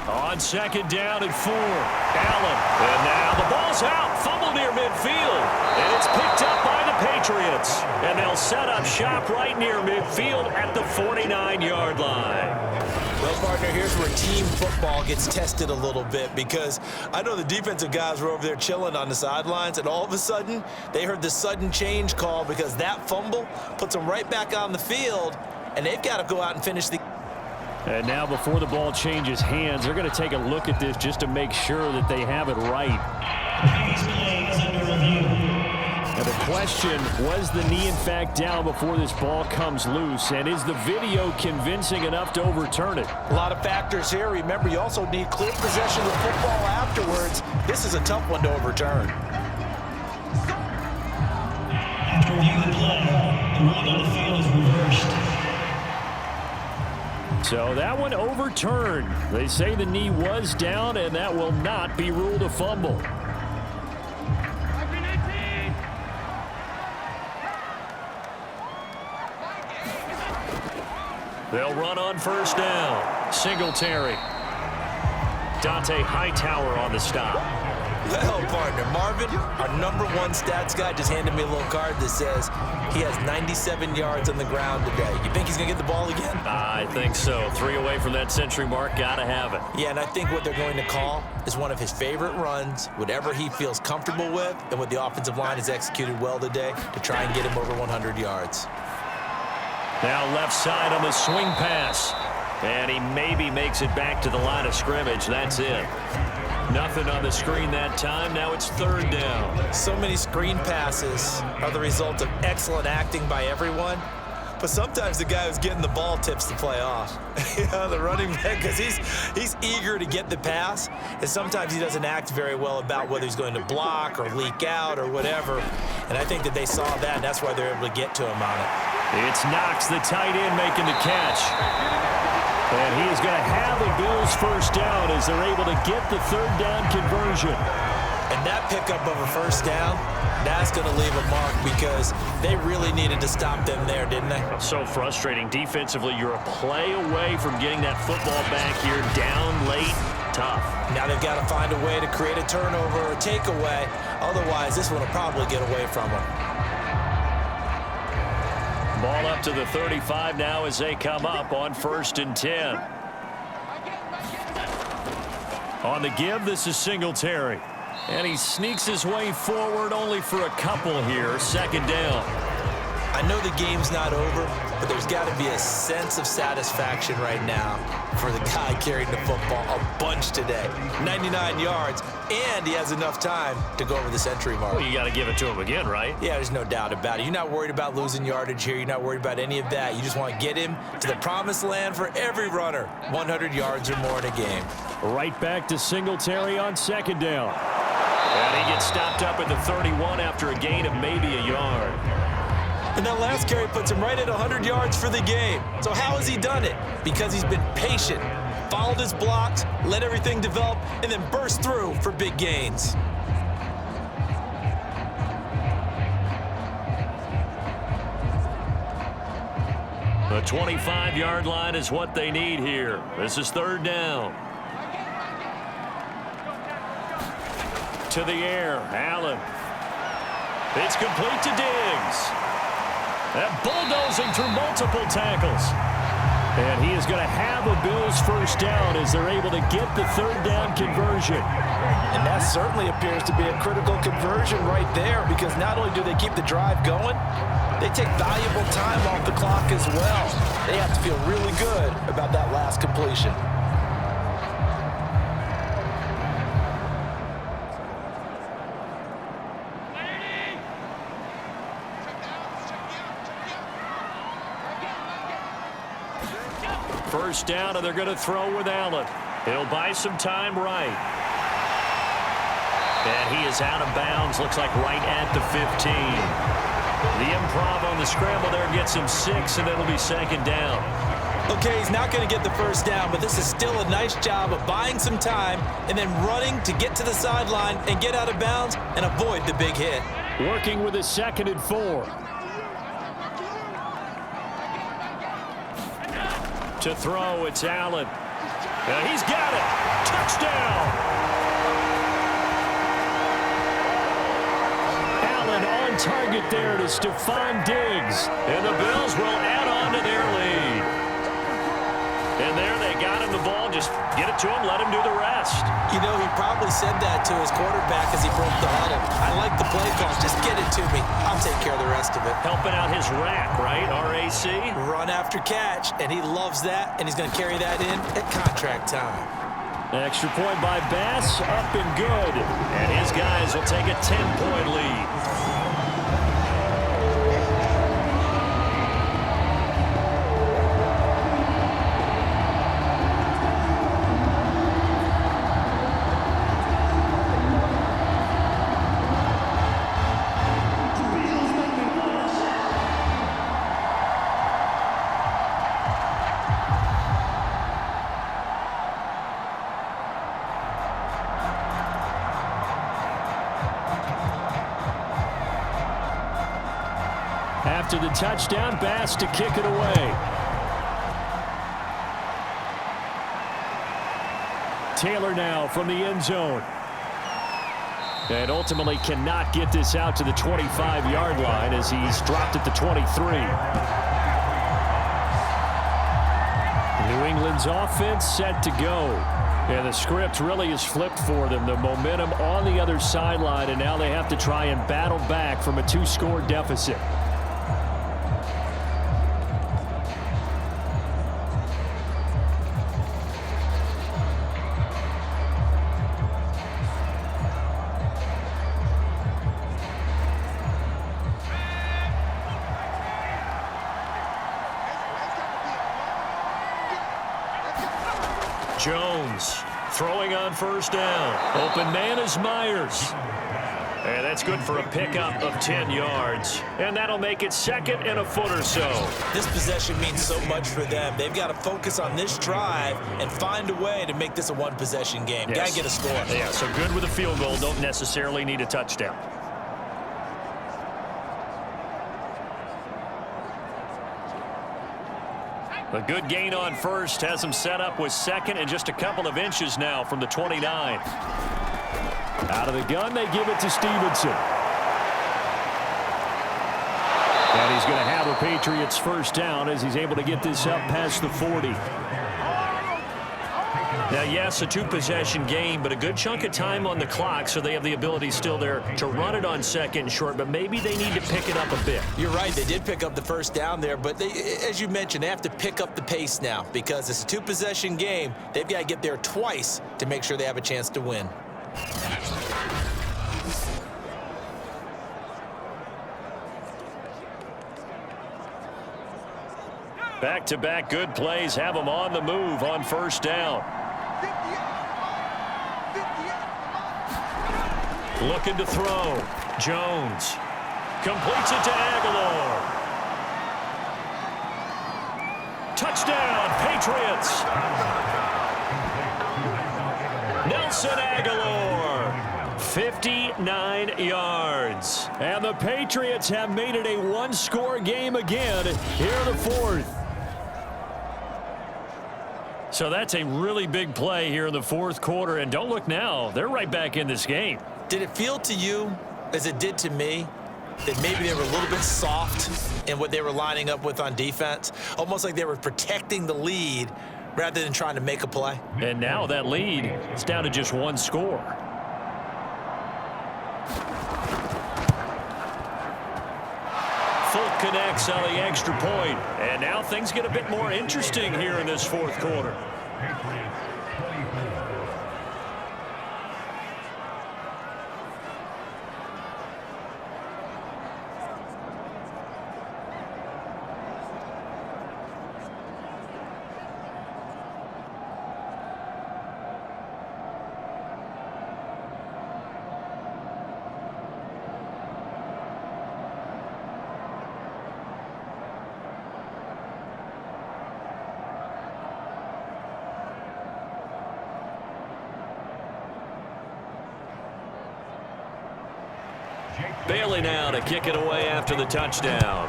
On 2nd down and 4, Allen. And now the ball's out, fumble near midfield. And it's picked up by the Patriots. And they'll set up shop right near midfield at the 49-yard line. Well, partner, here's where team football gets tested a little bit, because I know the defensive guys were over there chilling on the sidelines, and all of a sudden, they heard the sudden change call because that fumble puts them right back on the field, and they've got to go out and finish the... And now before the ball changes hands, they're going to take a look at this just to make sure that they have it right. Now the question, was the knee in fact down before this ball comes loose? And is the video convincing enough to overturn it? A lot of factors here. Remember, you also need clear possession of the football afterwards. This is a tough one to overturn. After reviewing the play, the ruling on the field is reversed. So that one overturned. They say the knee was down, and that will not be ruled a fumble. They'll run on 1st down. Singletary. Dante Hightower on the stop. Well, partner, Marvin, our #1 stats guy, just handed me a little card that says he has 97 yards on the ground today. You think he's going to get the ball again? I think so. 3 away from that century mark. Got to have it. Yeah, and I think what they're going to call is one of his favorite runs, whatever he feels comfortable with, and what the offensive line has executed well today to try and get him over 100 yards. Now left side on the swing pass. And he maybe makes it back to the line of scrimmage. That's it. Nothing on the screen that time. Now it's 3rd down. So many screen passes are the result of excellent acting by everyone. But sometimes the guy who's getting the ball tips the play off. You know, the running back, because he's eager to get the pass. And sometimes he doesn't act very well about whether he's going to block or leak out or whatever. And I think that they saw that, and that's why they're able to get to him on it. It's Knox, the tight end, making the catch. And he is going to have the Bills 1st down as they're able to get the 3rd down conversion. And that pickup of a 1st down, that's going to leave a mark because they really needed to stop them there, didn't they? So frustrating. Defensively, you're a play away from getting that football back here down late. Tough. Now they've got to find a way to create a turnover or takeaway. Otherwise, this one will probably get away from them. Ball up to the 35 now as they come up on 1st and 10. On the give, this is Singletary. And he sneaks his way forward only for a couple here. 2nd down. I know the game's not over, but there's got to be a sense of satisfaction right now for the guy carrying the football a bunch today. 99 yards, and he has enough time to go over the century mark. Well, you got to give it to him again, right? Yeah, there's no doubt about it. You're not worried about losing yardage here. You're not worried about any of that. You just want to get him to the promised land for every runner. 100 yards or more in a game. Right back to Singletary on second down. And he gets stopped up at the 31 after a gain of maybe a yard. And that last carry puts him right at 100 yards for the game. So how has he done it? Because he's been patient, followed his blocks, let everything develop, and then burst through for big gains. The 25-yard line is what they need here. This is third down. To the air, Allen. It's complete to Diggs. And bulldozing through multiple tackles. And he is going to have a Bills first down as they're able to get the third down conversion. And that certainly appears to be a critical conversion right there, because not only do they keep the drive going, they take valuable time off the clock as well. They have to feel really good about that last completion. First down, and they're going to throw with Allen. He'll buy some time right. And he is out of bounds, looks like right at the 15. The improv on the scramble there gets him 6, and it'll be second down. Okay, he's not going to get the first down, but this is still a nice job of buying some time and then running to get to the sideline and get out of bounds and avoid the big hit. Working with a 2nd and 4. To throw, it's Allen. And he's got it. Touchdown. Allen on target there to Stephon Diggs. And the Bills will add on to their lead. And there they got him the ball. Just get it to him, let him do the rest. You know, he probably said that to his quarterback as he broke the huddle. I like the play call. Just get it to me. I'll take care of the rest of it. Helping out his rack, right? RAC? Run after catch, and he loves that, and he's going to carry that in at contract time. Extra point by Bass, up and good. And his guys will take a 10-point lead. After the touchdown, Bass to kick it away. Taylor now from the end zone. And ultimately cannot get this out to the 25-yard line as he's dropped at the 23. New England's offense set to go. And the script really is flipped for them. The momentum on the other sideline, and now they have to try and battle back from a 2-score deficit. Jones throwing on first down. Open man is Myers. And that's good for a pickup of 10 yards. And that'll make it 2nd and a foot or so. This possession means so much for them. They've got to focus on this drive and find a way to make this a one-possession game. Yes. Got to get a score. Yeah, so good with a field goal. Don't necessarily need a touchdown. A good gain on first has him set up with 2nd and just a couple of inches now from the 29. Out of the gun, they give it to Stevenson. And he's going to have a Patriots first down as he's able to get this up past the 40. Now, yes, a two-possession game, but a good chunk of time on the clock, so they have the ability still there to run it on second and short, but maybe they need to pick it up a bit. You're right. They did pick up the first down there, but they, as you mentioned, they have to pick up the pace now because it's a two-possession game. They've got to get there twice to make sure they have a chance to win. Back-to-back good plays have them on the move on first down. Looking to throw. Jones completes it to Aguilar. Touchdown, Patriots. Nelson Aguilar, 59 yards. And the Patriots have made it a one-score game again here in the fourth. So that's a really big play here in the fourth quarter. And don't look now, they're right back in this game. Did it feel to you, as it did to me, that maybe they were a little bit soft in what they were lining up with on defense? Almost like they were protecting the lead rather than trying to make a play. And now that lead is down to just one score. Fulk connects on the extra point. And now things get a bit more interesting here in this fourth quarter. Bailey now to kick it away after the touchdown.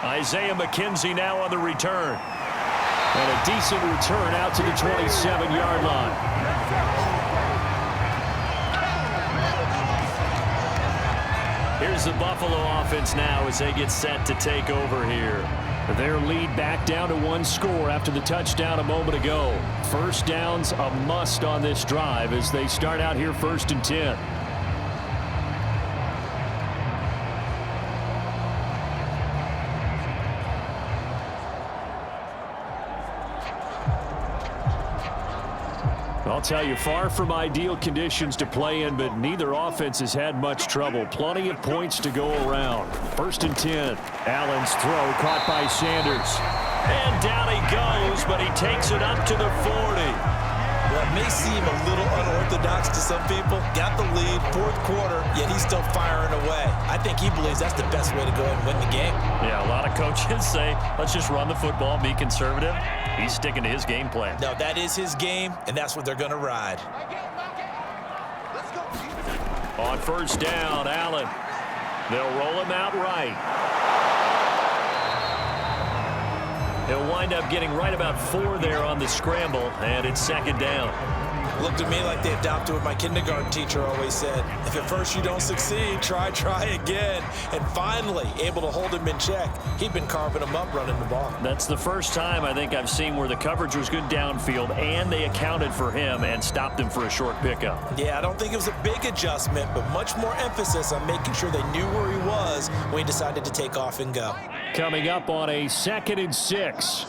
Isaiah McKenzie now on the return. And a decent return out to the 27-yard line. Here's the Buffalo offense now as they get set to take over here. Their lead back down to one score after the touchdown a moment ago. First down's a must on this drive as they start out here 1st and 10. I'll tell you, far from ideal conditions to play in, but neither offense has had much trouble. Plenty of points to go around. 1st and 10. Allen's throw caught by Sanders. And down he goes, but he takes it up to the 40. Well, it may seem a little unorthodox to some people. Got the lead, fourth quarter, yet he's still firing away. I think he believes that's the best way to go and win the game. Yeah, a lot of coaches say, let's just run the football, be conservative. He's sticking to his game plan. No, that is his game, and that's what they're going to ride. On first down, Allen. They'll roll him out right. He'll wind up getting right about 4 there on the scramble, and it's 2nd down. Looked to me like they adopted what my kindergarten teacher always said. If at first you don't succeed, try again. And finally, able to hold him in check. He'd been carving him up running the ball. That's the first time I think I've seen where the coverage was good downfield, and they accounted for him and stopped him for a short pickup. Yeah, I don't think it was a big adjustment, but much more emphasis on making sure they knew where he was when he decided to take off and go. Coming up on a 2nd and 6.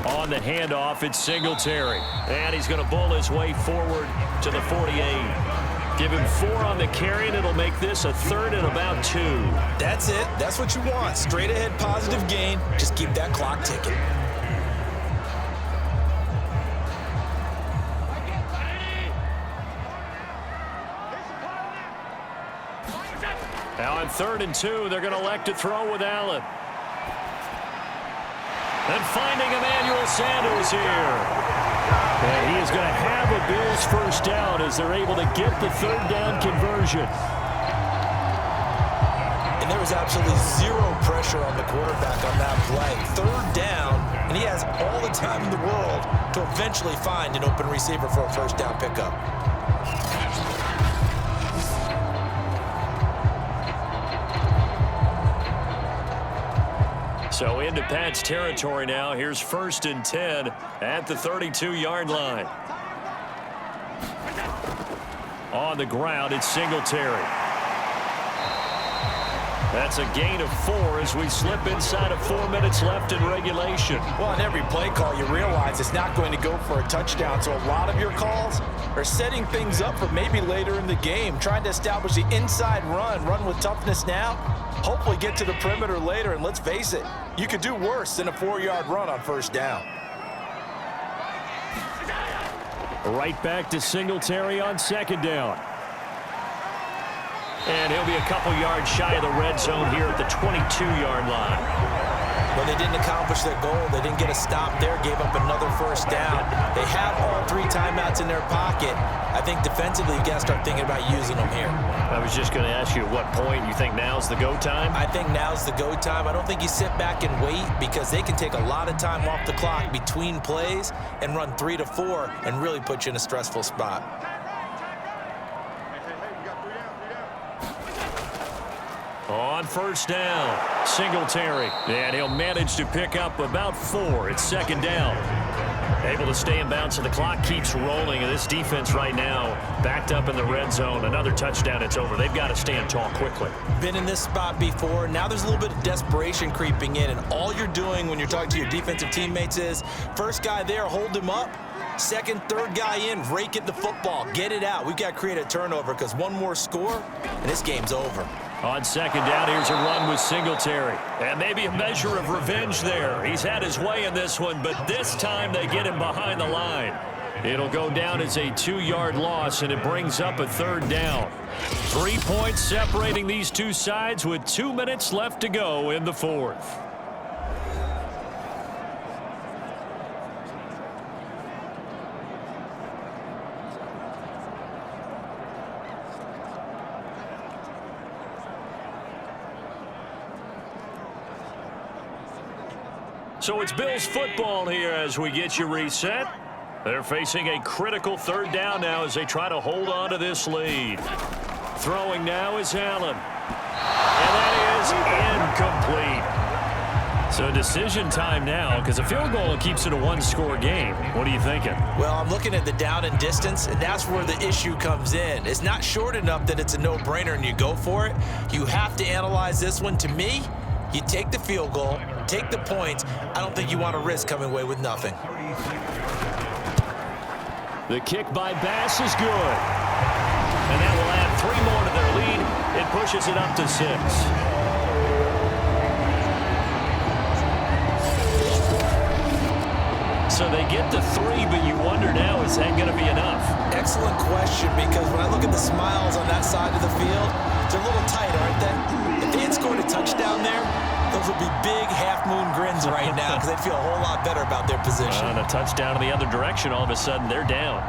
On the handoff, it's Singletary. And he's going to bull his way forward to the 48. Give him 4 on the carry, and it'll make this a 3rd and about 2. That's it. That's what you want. Straight ahead positive gain. Just keep that clock ticking. Now on 3rd and 2, they're going to elect to throw with Allen. And finding Emmanuel Sanders here. And he is going to have a Bills first down as they're able to get the 3rd down conversion. And there was absolutely zero pressure on the quarterback on that play. 3rd down, and he has all the time in the world to eventually find an open receiver for a first down pickup. So into Pat's territory now. Here's 1st and 10 at the 32-yard line. On the ground, it's Singletary. That's a gain of 4 as we slip inside of 4 minutes left in regulation. Well, on every play call, you realize it's not going to go for a touchdown. So a lot of your calls are setting things up for maybe later in the game, trying to establish the inside run with toughness now, hopefully get to the perimeter later. And let's face it, you could do worse than a 4-yard run on 1st down. Right back to Singletary on 2nd down. And he'll be a couple yards shy of the red zone here at the 22-yard line. Well, they didn't accomplish their goal. They didn't get a stop there, gave up another 1st down. They have all 3 timeouts in their pocket. I think defensively, you got to start thinking about using them here. I was just going to ask you at what point you think now's the go time? I think now's the go time. I don't think you sit back and wait because they can take a lot of time off the clock between plays and run 3 to 4 and really put you in a stressful spot. On 1st down, Singletary. And he'll manage to pick up about 4. It's 2nd down. Able to stay in bounds, and the clock keeps rolling. And this defense right now backed up in the red zone. Another touchdown, it's over. They've got to stand tall quickly. Been in this spot before. Now there's a little bit of desperation creeping in. And all you're doing when you're talking to your defensive teammates is, first guy there, hold him up. 2nd, 3rd guy in, rake at the football. Get it out. We've got to create a turnover because one more score, and this game's over. On 2nd down, here's a run with Singletary. And maybe a measure of revenge there. He's had his way in this one, but this time they get him behind the line. It'll go down as a 2-yard loss, and it brings up a 3rd down. 3 points separating these two sides with 2 minutes left to go in the 4th. So it's Bills football here as we get you reset. They're facing a critical 3rd down now as they try to hold on to this lead. Throwing now is Allen. And that is incomplete. So decision time now because a field goal keeps it a 1-score game. What are you thinking? Well, I'm looking at the down and distance, and that's where the issue comes in. It's not short enough that it's a no-brainer and you go for it. You have to analyze this one. To me, you take the field goal, take the points. I don't think you want to risk coming away with nothing. The kick by Bass is good. And that will add 3 more to their lead. It pushes it up to 6. So they get to 3, but you wonder now, is that going to be enough? Excellent question, because when I look at the smiles on that side of the field, they're a little tight, aren't they? If they had scored a touchdown there, those would be big half-moon grins right now because they'd feel a whole lot better about their position. And a touchdown in the other direction, all of a sudden they're down.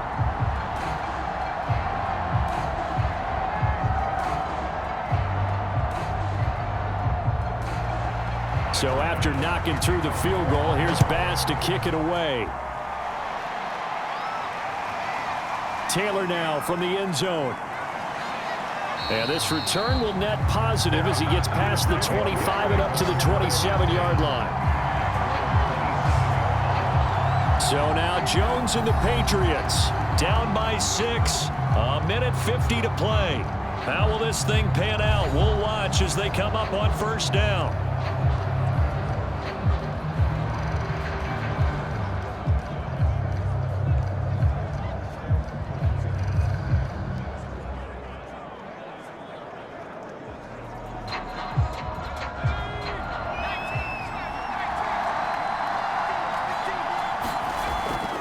So after knocking through the field goal, here's Bass to kick it away. Taylor now from the end zone. And this return will net positive as he gets past the 25 and up to the 27-yard line. So now Jones and the Patriots down by 6. A minute 50 to play. How will this thing pan out? We'll watch as they come up on 1st down.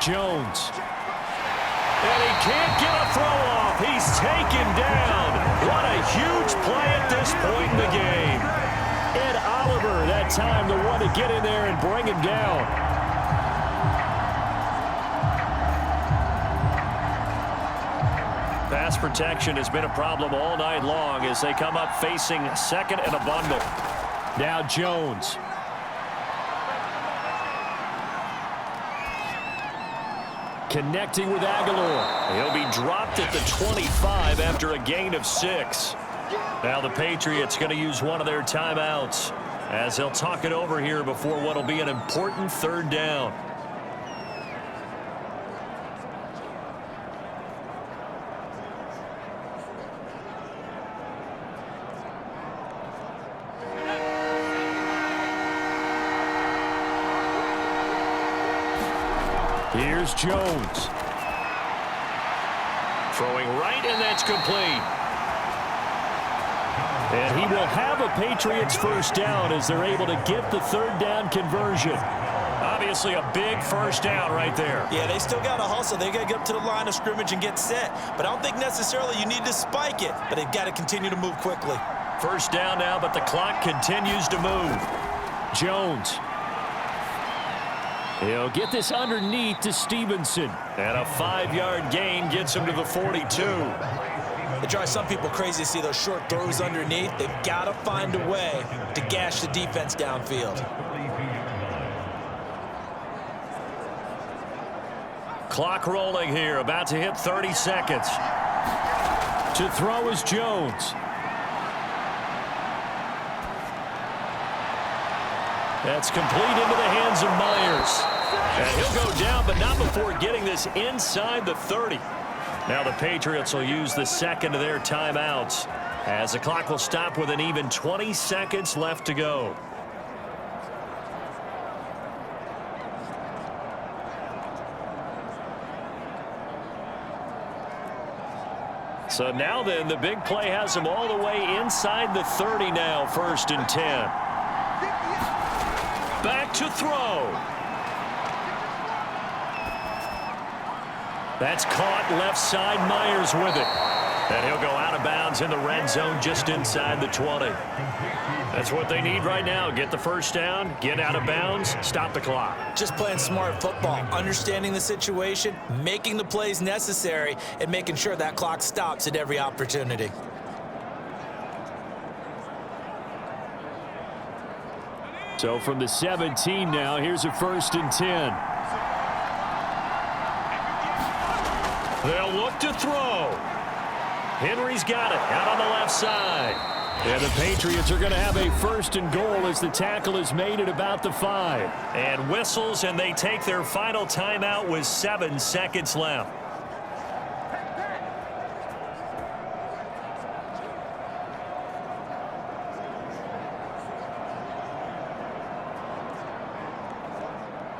Jones. And he can't get a throw off. He's taken down. What a huge play at this point in the game. Ed Oliver, that time, the one to get in there and bring him down. Pass protection has been a problem all night long as they come up facing 2nd and a bundle. Now Jones. Connecting with Aguilar. He'll be dropped at the 25 after a gain of 6. Now the Patriots going to use one of their timeouts as they'll talk it over here before what will be an important third down. Here's Jones. Throwing right, and that's complete. And he will have a Patriots first down as they're able to get the third down conversion. Obviously a big first down right there. Yeah, they still got to hustle. They got to get up to the line of scrimmage and get set. But I don't think necessarily you need to spike it, but they've got to continue to move quickly. First down now, but the clock continues to move. Jones. He'll get this underneath to Stevenson. And a 5-yard gain gets him to the 42. It drives some people crazy to see those short throws underneath. They've got to find a way to gash the defense downfield. Clock rolling here, about to hit 30 seconds. To throw is Jones. That's complete into the hands of Myers. And he'll go down, but not before getting this inside the 30. Now the Patriots will use the second of their timeouts as the clock will stop with an even 20 seconds left to go. So now then, the big play has them all the way inside the 30 now, 1st and 10. Back to throw. That's caught left side. Myers with it. And he'll go out of bounds in the red zone just inside the 20. That's what they need right now. Get the first down, get out of bounds, stop the clock. Just playing smart football, understanding the situation, making the plays necessary, and making sure that clock stops at every opportunity. So from the 17 now, here's a 1st and 10. They'll look to throw. Henry's got it out on the left side. And the Patriots are going to have a 1st and goal as the tackle is made at about the 5. And whistles, and they take their final timeout with 7 seconds left.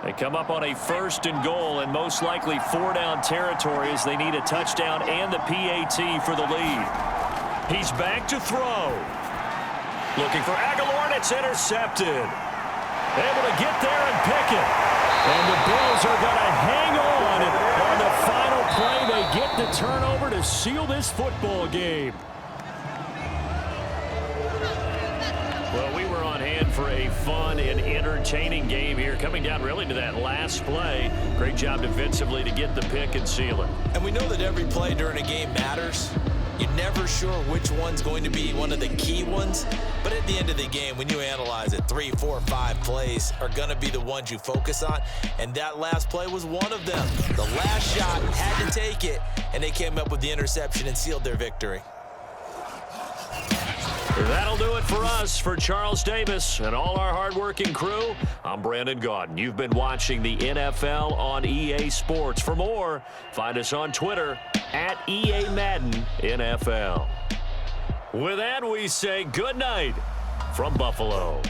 They come up on a 1st and goal and most likely 4-down territory as they need a touchdown and the PAT for the lead. He's back to throw. Looking for Aguilar, and it's intercepted. Able to get there and pick it. And the Bills are going to hang on the final play. They get the turnover to seal this football game. Well, we were on hand for a fun and entertaining game here, coming down really to that last play. Great job defensively to get the pick and seal it. And we know that every play during a game matters. You're never sure which one's going to be one of the key ones. But at the end of the game, when you analyze it, 3, 4, 5 plays are going to be the ones you focus on. And that last play was one of them. The last shot had to take it, and they came up with the interception and sealed their victory. That'll do it for us. For Charles Davis and all our hardworking crew, I'm Brandon Gaudin. You've been watching the NFL on EA Sports. For more, find us on Twitter at EA Madden NFL. With that, we say good night from Buffalo.